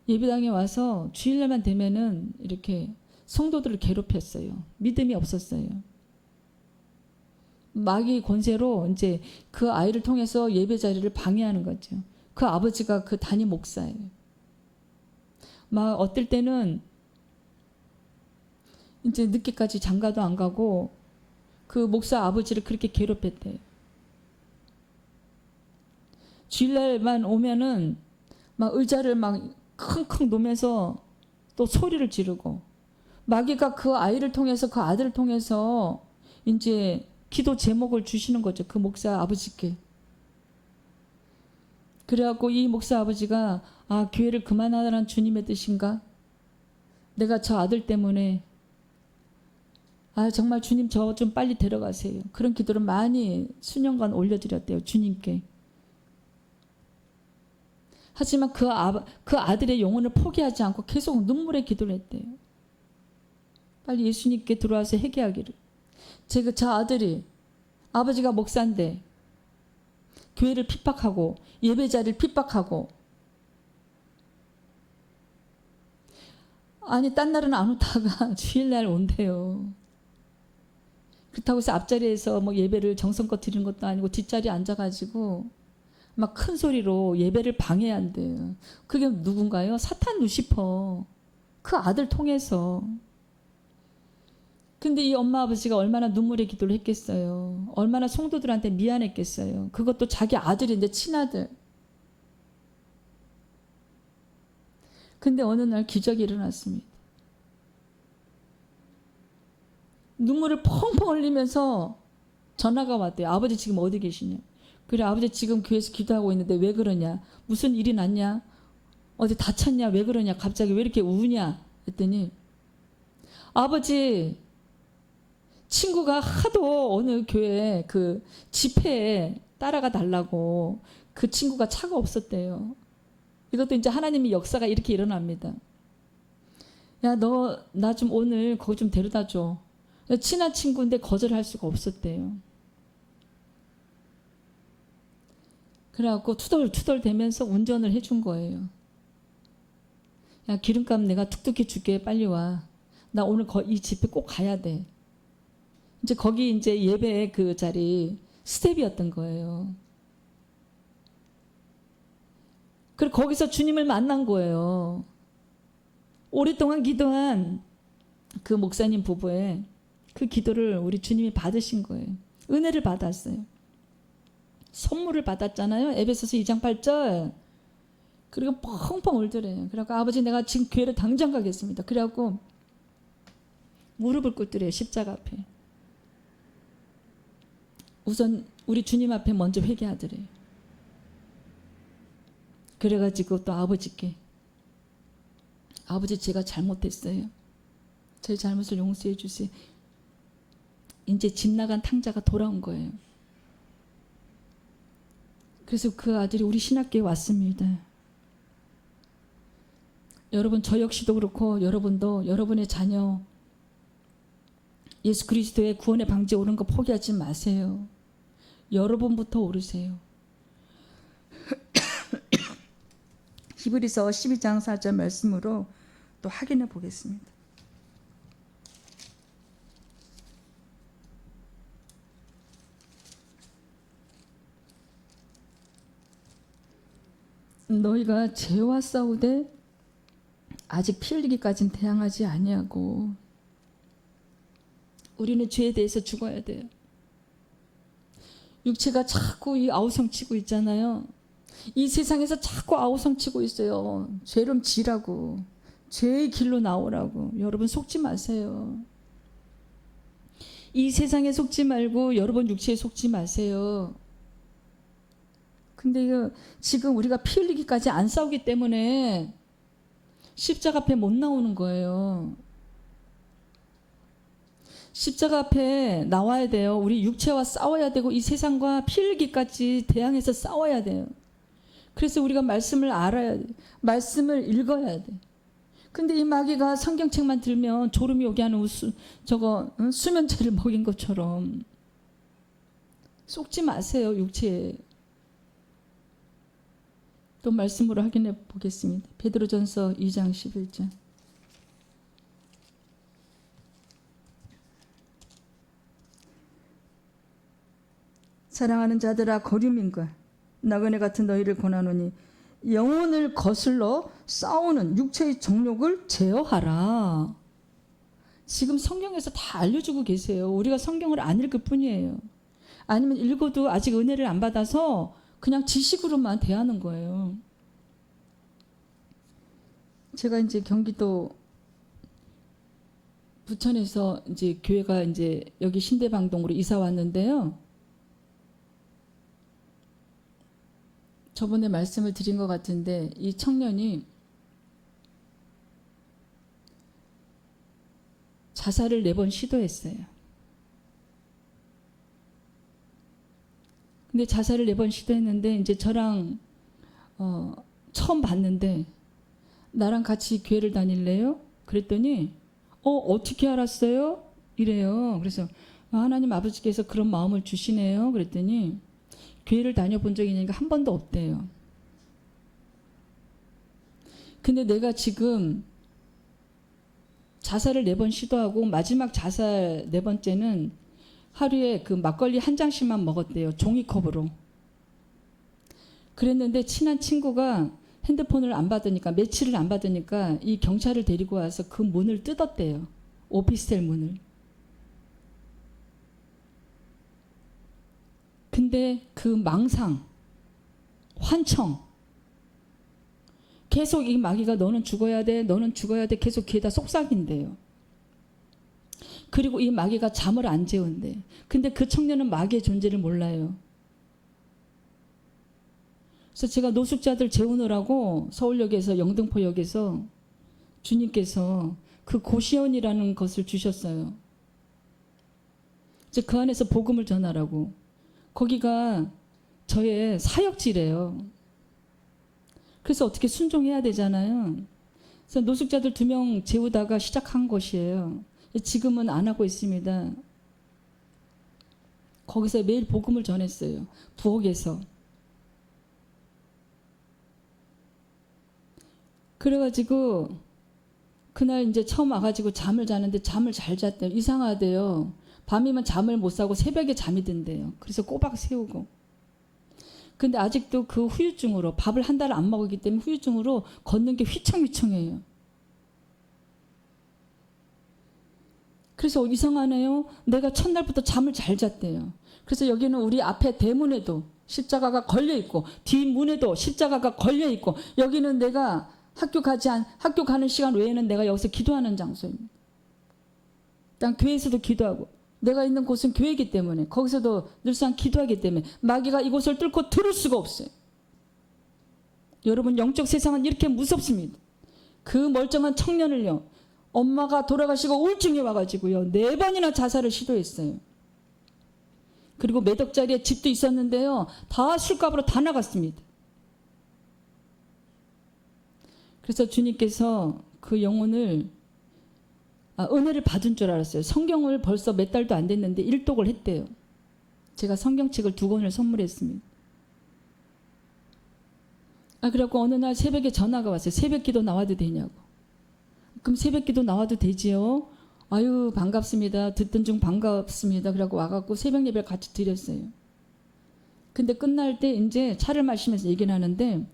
예배당에 와서 주일날만 되면은 이렇게 성도들을 괴롭혔어요. 믿음이 없었어요. 마귀 권세로 이제 그 아이를 통해서 예배 자리를 방해하는 거죠. 그 아버지가 그 담임 목사예요. 막 어떨 때는 이제 늦게까지 장가도 안 가고 그 목사 아버지를 그렇게 괴롭혔대요. 주일날만 오면은 막 의자를 막 킁킁 놓으면서 또 소리를 지르고, 마귀가 그 아이를 통해서 그 아들을 통해서 이제 기도 제목을 주시는 거죠. 그 목사 아버지께. 그래갖고 이 목사 아버지가 아 교회를 그만하라는 주님의 뜻인가? 내가 저 아들 때문에 아 정말 주님 저 좀 빨리 데려가세요. 그런 기도를 많이 수년간 올려드렸대요. 주님께. 하지만 그 아들의 영혼을 포기하지 않고 계속 눈물의 기도를 했대요. 빨리 예수님께 들어와서 회개하기를. 제가 저 아들이 아버지가 목사인데 교회를 핍박하고 예배자리를 핍박하고, 아니 딴 날은 안 오다가 주일날 온대요. 그렇다고 해서 앞자리에서 뭐 예배를 정성껏 드리는 것도 아니고 뒷자리에 앉아가지고 막 큰 소리로 예배를 방해한대요. 그게 누군가요? 사탄 루시퍼. 그 아들 통해서. 근데 이 엄마 아버지가 얼마나 눈물의 기도를 했겠어요. 얼마나 성도들한테 미안했겠어요. 그것도 자기 아들인데 친아들. 근데 어느 날 기적이 일어났습니다. 눈물을 펑펑 흘리면서 전화가 왔대요. 아버지 지금 어디 계시냐? 그래 아버지 지금 교회에서 기도하고 있는데 왜 그러냐? 무슨 일이 났냐? 어디 다쳤냐? 왜 그러냐? 갑자기 왜 이렇게 우냐? 했더니 아버지 친구가 하도 어느 교회 그 집회에 따라가 달라고 그 친구가 차가 없었대요. 이것도 이제 하나님의 역사가 이렇게 일어납니다. 야 너 나 좀 오늘 거기 좀 데려다 줘. 친한 친구인데 거절할 수가 없었대요. 그래갖고 투덜투덜 대면서 운전을 해준 거예요. 야 기름값 내가 툭툭히 줄게 빨리 와. 나 오늘 이 집회 꼭 가야 돼. 이제 거기 이제 예배 그 자리 스텝이었던 거예요. 그리고 거기서 주님을 만난 거예요. 오랫동안 기도한 그 목사님 부부의 그 기도를 우리 주님이 받으신 거예요. 은혜를 받았어요. 선물을 받았잖아요. 에베소서 2장 8절. 그리고 펑펑 울더래요. 그래갖고 아버지 내가 지금 교회를 당장 가겠습니다. 그래갖고 무릎을 꿇더래요. 십자가 앞에. 우선 우리 주님 앞에 먼저 회개하더래요. 그래가지고 또 아버지께 아버지 제가 잘못했어요. 제 잘못을 용서해 주세요. 이제 집 나간 탕자가 돌아온 거예요. 그래서 그 아들이 우리 신학교에 왔습니다. 여러분, 저 역시도 그렇고 여러분도 여러분의 자녀 예수 그리스도의 구원의 방지에 오른 거 포기하지 마세요. 여러분부터 오르세요. 히브리서 12장 4절 말씀으로 또 확인해 보겠습니다. 너희가 죄와 싸우되 아직 피 흘리기까지는 대항하지 아니하고. 우리는 죄에 대해서 죽어야 돼요. 육체가 자꾸 이 아우성치고 있잖아요. 이 세상에서 자꾸 아우성치고 있어요. 죄럼 지라고, 죄의 길로 나오라고. 여러분 속지 마세요. 이 세상에 속지 말고 여러분 육체에 속지 마세요. 근데 이거 지금 우리가 피 흘리기까지 안 싸우기 때문에 십자가 앞에 못 나오는 거예요. 십자가 앞에 나와야 돼요. 우리 육체와 싸워야 되고 이 세상과 피 흘리기까지 대항해서 싸워야 돼요. 그래서 우리가 말씀을 알아야 돼. 말씀을 읽어야 돼. 근데 이 마귀가 성경책만 들면 졸음이 오게 하는 수면제를 먹인 것처럼 속지 마세요. 육체에. 또 말씀으로 확인해 보겠습니다. 베드로전서 2장 11절. 사랑하는 자들아, 거류민과 나그네 같은 너희를 권하노니 영혼을 거슬러 싸우는 육체의 정욕을 제어하라. 지금 성경에서 다 알려주고 계세요. 우리가 성경을 안 읽을 뿐이에요. 아니면 읽어도 아직 은혜를 안 받아서 그냥 지식으로만 대하는 거예요. 제가 이제 경기도 부천에서 이제 교회가 이제 여기 신대방동으로 이사 왔는데요. 저번에 말씀을 드린 것 같은데 이 청년이 자살을 4번 시도했어요. 근데 자살을 4번 시도했는데 이제 저랑 처음 봤는데 나랑 같이 교회를 다닐래요? 그랬더니 어떻게 알았어요? 이래요. 그래서 하나님 아버지께서 그런 마음을 주시네요. 그랬더니 교회를 다녀본 적이 있으니까 한 번도 없대요. 근데 내가 지금 자살을 4번 시도하고 마지막 자살 4번째는 하루에 그 막걸리 한 잔씩만 먹었대요. 종이컵으로. 그랬는데 친한 친구가 핸드폰을 안 받으니까, 며칠을 안 받으니까 이 경찰을 데리고 와서 그 문을 뜯었대요. 오피스텔 문을. 근데 그 망상, 환청, 계속 이 마귀가 너는 죽어야 돼, 너는 죽어야 돼 계속 귀에다 속삭인대요. 그리고 이 마귀가 잠을 안 재운대. 근데 그 청년은 마귀의 존재를 몰라요. 그래서 제가 노숙자들 재우느라고 서울역에서 영등포역에서 주님께서 그 고시원이라는 것을 주셨어요. 이제 그 안에서 복음을 전하라고. 거기가 저의 사역지래요. 그래서 어떻게 순종해야 되잖아요. 그래서 노숙자들 2명 재우다가 시작한 것이에요. 지금은 안 하고 있습니다. 거기서 매일 복음을 전했어요. 부엌에서. 그래가지고 그날 이제 처음 와가지고 잠을 자는데 잠을 잘 잤대요. 이상하대요. 밤이면 잠을 못 자고 새벽에 잠이 든대요. 그래서 꼬박 세우고. 근데 아직도 그 후유증으로, 밥을 한 달을 안 먹었기 때문에 후유증으로 걷는 게 휘청휘청해요. 그래서 이상하네요. 내가 첫날부터 잠을 잘 잤대요. 그래서 여기는 우리 앞에 대문에도 십자가가 걸려있고 뒷문에도 십자가가 걸려있고, 여기는 내가 학교 가는 시간 외에는 내가 여기서 기도하는 장소입니다. 일단 교회에서도 기도하고, 내가 있는 곳은 교회이기 때문에 거기서도 늘상 기도하기 때문에 마귀가 이곳을 뚫고 들을 수가 없어요. 여러분, 영적 세상은 이렇게 무섭습니다. 그 멀쩡한 청년을요, 엄마가 돌아가시고 우울증이 와가지고요 4번이나 자살을 시도했어요. 그리고 몇 억짜리 집도 있었는데요. 다 술값으로 다 나갔습니다. 그래서 주님께서 그 영혼을 은혜를 받은 줄 알았어요. 성경을 벌써 몇 달도 안 됐는데 일독을 했대요. 제가 성경책을 2권을 선물했습니다. 그래갖고 어느 날 새벽에 전화가 왔어요. 새벽기도 나와도 되냐고. 그럼 새벽기도 나와도 되지요? 아유 반갑습니다. 듣던 중 반갑습니다. 그래갖고 와갖고 새벽 예배를 같이 드렸어요. 근데 끝날 때 이제 차를 마시면서 얘기를 하는데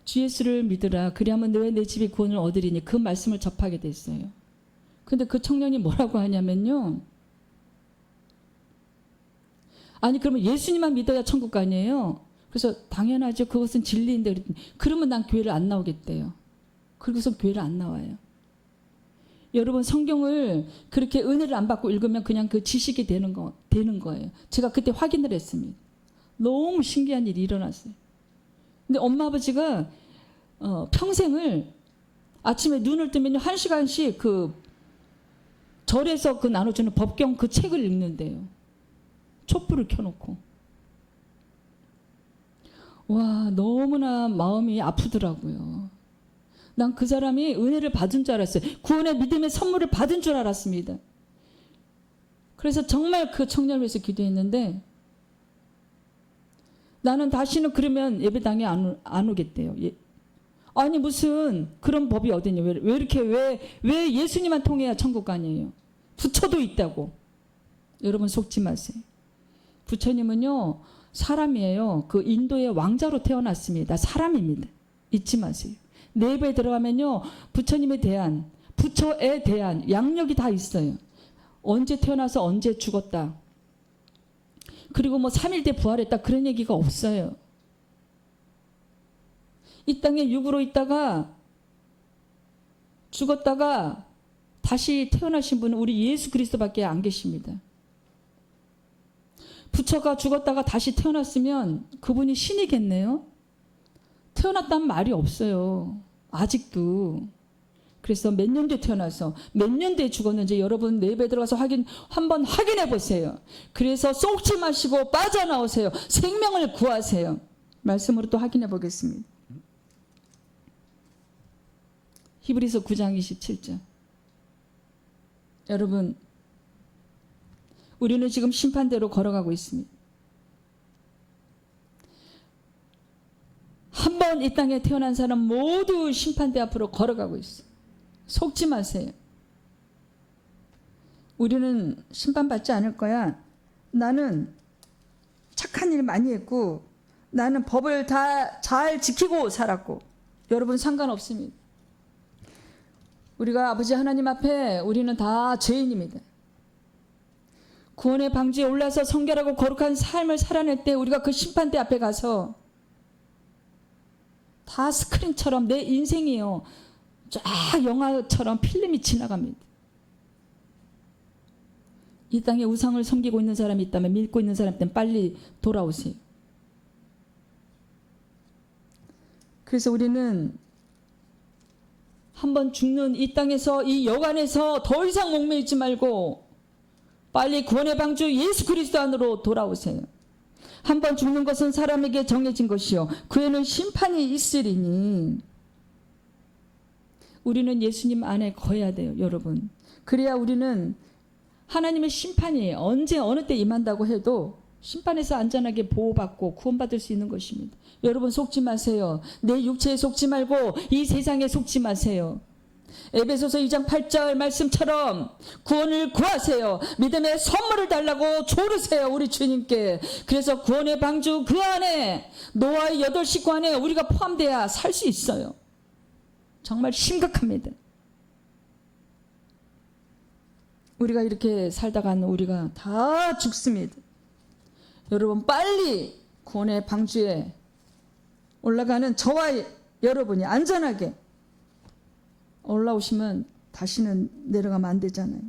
주 예수를 믿으라. 그리하면 왜 내 집이 구원을 얻으리니 그 말씀을 접하게 됐어요. 근데 그 청년이 뭐라고 하냐면요. 아니 그러면 예수님만 믿어야 천국 아니에요? 그래서 당연하죠. 그것은 진리인데 그랬더니 그러면 난 교회를 안 나오겠대요. 그러고서 교회를 안 나와요. 여러분 성경을 그렇게 은혜를 안 받고 읽으면 그냥 그 지식이 되는 거예요. 제가 그때 확인을 했습니다. 너무 신기한 일이 일어났어요. 근데 엄마 아버지가 평생을 아침에 눈을 뜨면 1시간씩 그 절에서 그 나눠주는 법경 그 책을 읽는데요. 촛불을 켜놓고. 와 너무나 마음이 아프더라고요. 난 그 사람이 은혜를 받은 줄 알았어요. 구원의 믿음의 선물을 받은 줄 알았습니다. 그래서 정말 그 청년을 위해서 기도했는데 나는 다시는 그러면 예배당에 안 오겠대요. 아니 무슨 그런 법이 어딨냐. 왜 이렇게 왜 예수님만 통해야 천국 아니에요. 부처도 있다고. 여러분 속지 마세요. 부처님은요 사람이에요. 그 인도의 왕자로 태어났습니다. 사람입니다. 잊지 마세요. 내부에 들어가면요 부처님에 대한 부처에 대한 양력이 다 있어요. 언제 태어나서 언제 죽었다. 그리고 뭐 3일 때 부활했다 그런 얘기가 없어요. 이 땅에 육으로 있다가 죽었다가 다시 태어나신 분은 우리 예수 그리스도밖에 안 계십니다. 부처가 죽었다가 다시 태어났으면 그분이 신이겠네요. 태어났다는 말이 없어요. 아직도. 그래서 몇 년도에 태어나서 몇 년도에 죽었는지 여러분 내부에 들어가서 한번 확인해 보세요. 그래서 쏙지 마시고 빠져나오세요. 생명을 구하세요. 말씀으로 또 확인해 보겠습니다. 히브리서 9장 27절. 여러분 우리는 지금 심판대로 걸어가고 있습니다. 한 번 이 땅에 태어난 사람 모두 심판대 앞으로 걸어가고 있어요. 속지 마세요. 우리는 심판받지 않을 거야. 나는 착한 일 많이 했고 나는 법을 다 잘 지키고 살았고 여러분 상관없습니다. 우리가 아버지 하나님 앞에 우리는 다 죄인입니다. 구원의 방주에 올라서 성결하고 거룩한 삶을 살아낼 때 우리가 그 심판대 앞에 가서 다 스크린처럼 내 인생이요. 쫙 영화처럼 필름이 지나갑니다. 이 땅에 우상을 섬기고 있는 사람이 있다면 믿고 있는 사람이 있다면 빨리 돌아오세요. 그래서 우리는 한번 죽는 이 땅에서 이 여간에서 더 이상 목매이지 말고 빨리 구원의 방주 예수 그리스도 안으로 돌아오세요. 한번 죽는 것은 사람에게 정해진 것이요 그에는 심판이 있으리니 우리는 예수님 안에 거해야 돼요. 여러분 그래야 우리는 하나님의 심판이 언제 어느 때 임한다고 해도 심판에서 안전하게 보호받고 구원받을 수 있는 것입니다. 여러분 속지 마세요. 내 육체에 속지 말고 이 세상에 속지 마세요. 에베소서 2장 8절 말씀처럼 구원을 구하세요. 믿음의 선물을 달라고 조르세요. 우리 주님께. 그래서 구원의 방주 그 안에 노아의 8식구 안에 우리가 포함돼야 살 수 있어요. 정말 심각합니다. 우리가 이렇게 살다가는 우리가 다 죽습니다. 여러분 빨리 구원의 방주에 올라가는 저와 여러분이 안전하게 올라오시면 다시는 내려가면 안 되잖아요.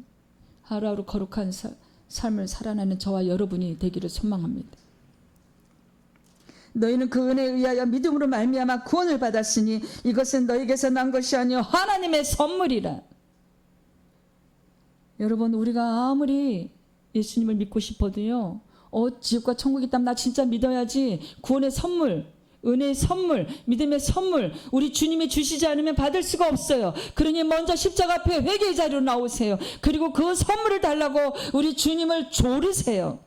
하루하루 거룩한 삶을 살아내는 저와 여러분이 되기를 소망합니다. 너희는 그 은혜에 의하여 믿음으로 말미암아 구원을 받았으니 이것은 너희에게서 난 것이 아니요 하나님의 선물이라. 여러분 우리가 아무리 예수님을 믿고 싶어도요, 지옥과 천국 있다면 나 진짜 믿어야지. 구원의 선물, 은혜의 선물, 믿음의 선물, 우리 주님이 주시지 않으면 받을 수가 없어요. 그러니 먼저 십자가 앞에 회개의 자리로 나오세요. 그리고 그 선물을 달라고 우리 주님을 조르세요.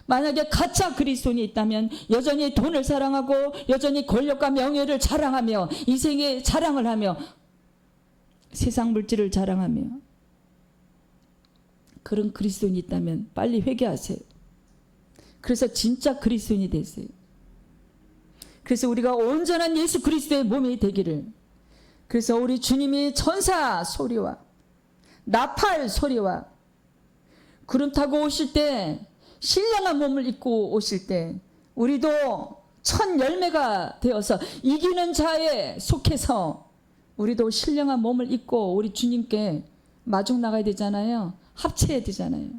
만약에 가짜 그리스도인이 있다면 여전히 돈을 사랑하고 여전히 권력과 명예를 자랑하며 이생의 자랑을 하며 세상 물질을 자랑하며 그런 그리스도인이 있다면 빨리 회개하세요. 그래서 진짜 그리스도인이 되세요. 그래서 우리가 온전한 예수 그리스도의 몸이 되기를, 그래서 우리 주님이 천사 소리와 나팔 소리와 구름 타고 오실 때, 신령한 몸을 입고 오실 때 우리도 첫 열매가 되어서 이기는 자에 속해서 우리도 신령한 몸을 입고 우리 주님께 마중 나가야 되잖아요. 합체해야 되잖아요.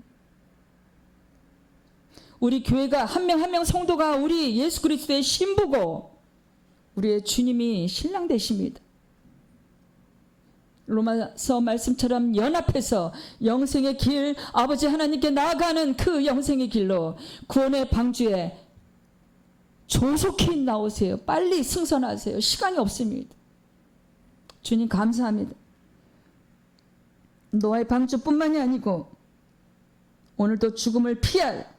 우리 교회가 한 명 한 명 성도가 우리 예수 그리스도의 신부고 우리의 주님이 신랑 되십니다. 로마서 말씀처럼 연합해서 영생의 길, 아버지 하나님께 나아가는 그 영생의 길로 구원의 방주에 조속히 나오세요. 빨리 승선하세요. 시간이 없습니다. 주님 감사합니다. 노아의 방주뿐만이 아니고 오늘도 죽음을 피할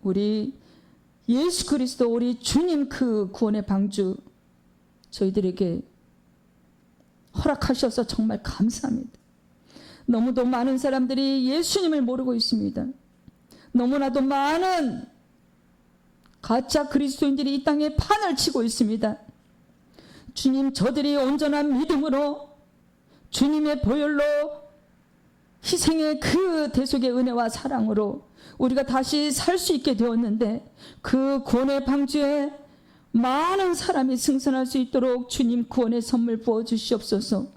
우리 예수 그리스도 우리 주님 그 구원의 방주 저희들에게 허락하셔서 정말 감사합니다. 너무도 많은 사람들이 예수님을 모르고 있습니다. 너무나도 많은 가짜 그리스도인들이 이 땅에 판을 치고 있습니다. 주님, 저들이 온전한 믿음으로 주님의 보혈로 희생의 그 대속의 은혜와 사랑으로 우리가 다시 살 수 있게 되었는데 그 구원의 방주에 많은 사람이 승선할 수 있도록 주님 구원의 선물 부어주시옵소서.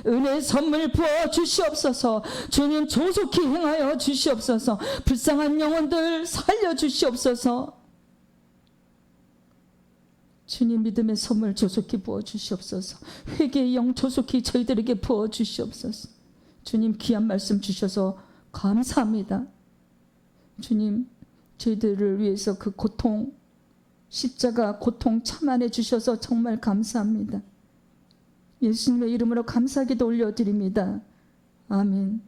은혜의 선물 부어주시옵소서. 주님 조속히 행하여 주시옵소서. 불쌍한 영혼들 살려주시옵소서. 주님 믿음의 선물 조속히 부어주시옵소서. 회개의 영 조속히 저희들에게 부어주시옵소서. 주님 귀한 말씀 주셔서 감사합니다. 주님 저희들을 위해서 그 고통, 십자가 고통 참아내 주셔서 정말 감사합니다. 예수님의 이름으로 감사기도 올려드립니다. 아멘.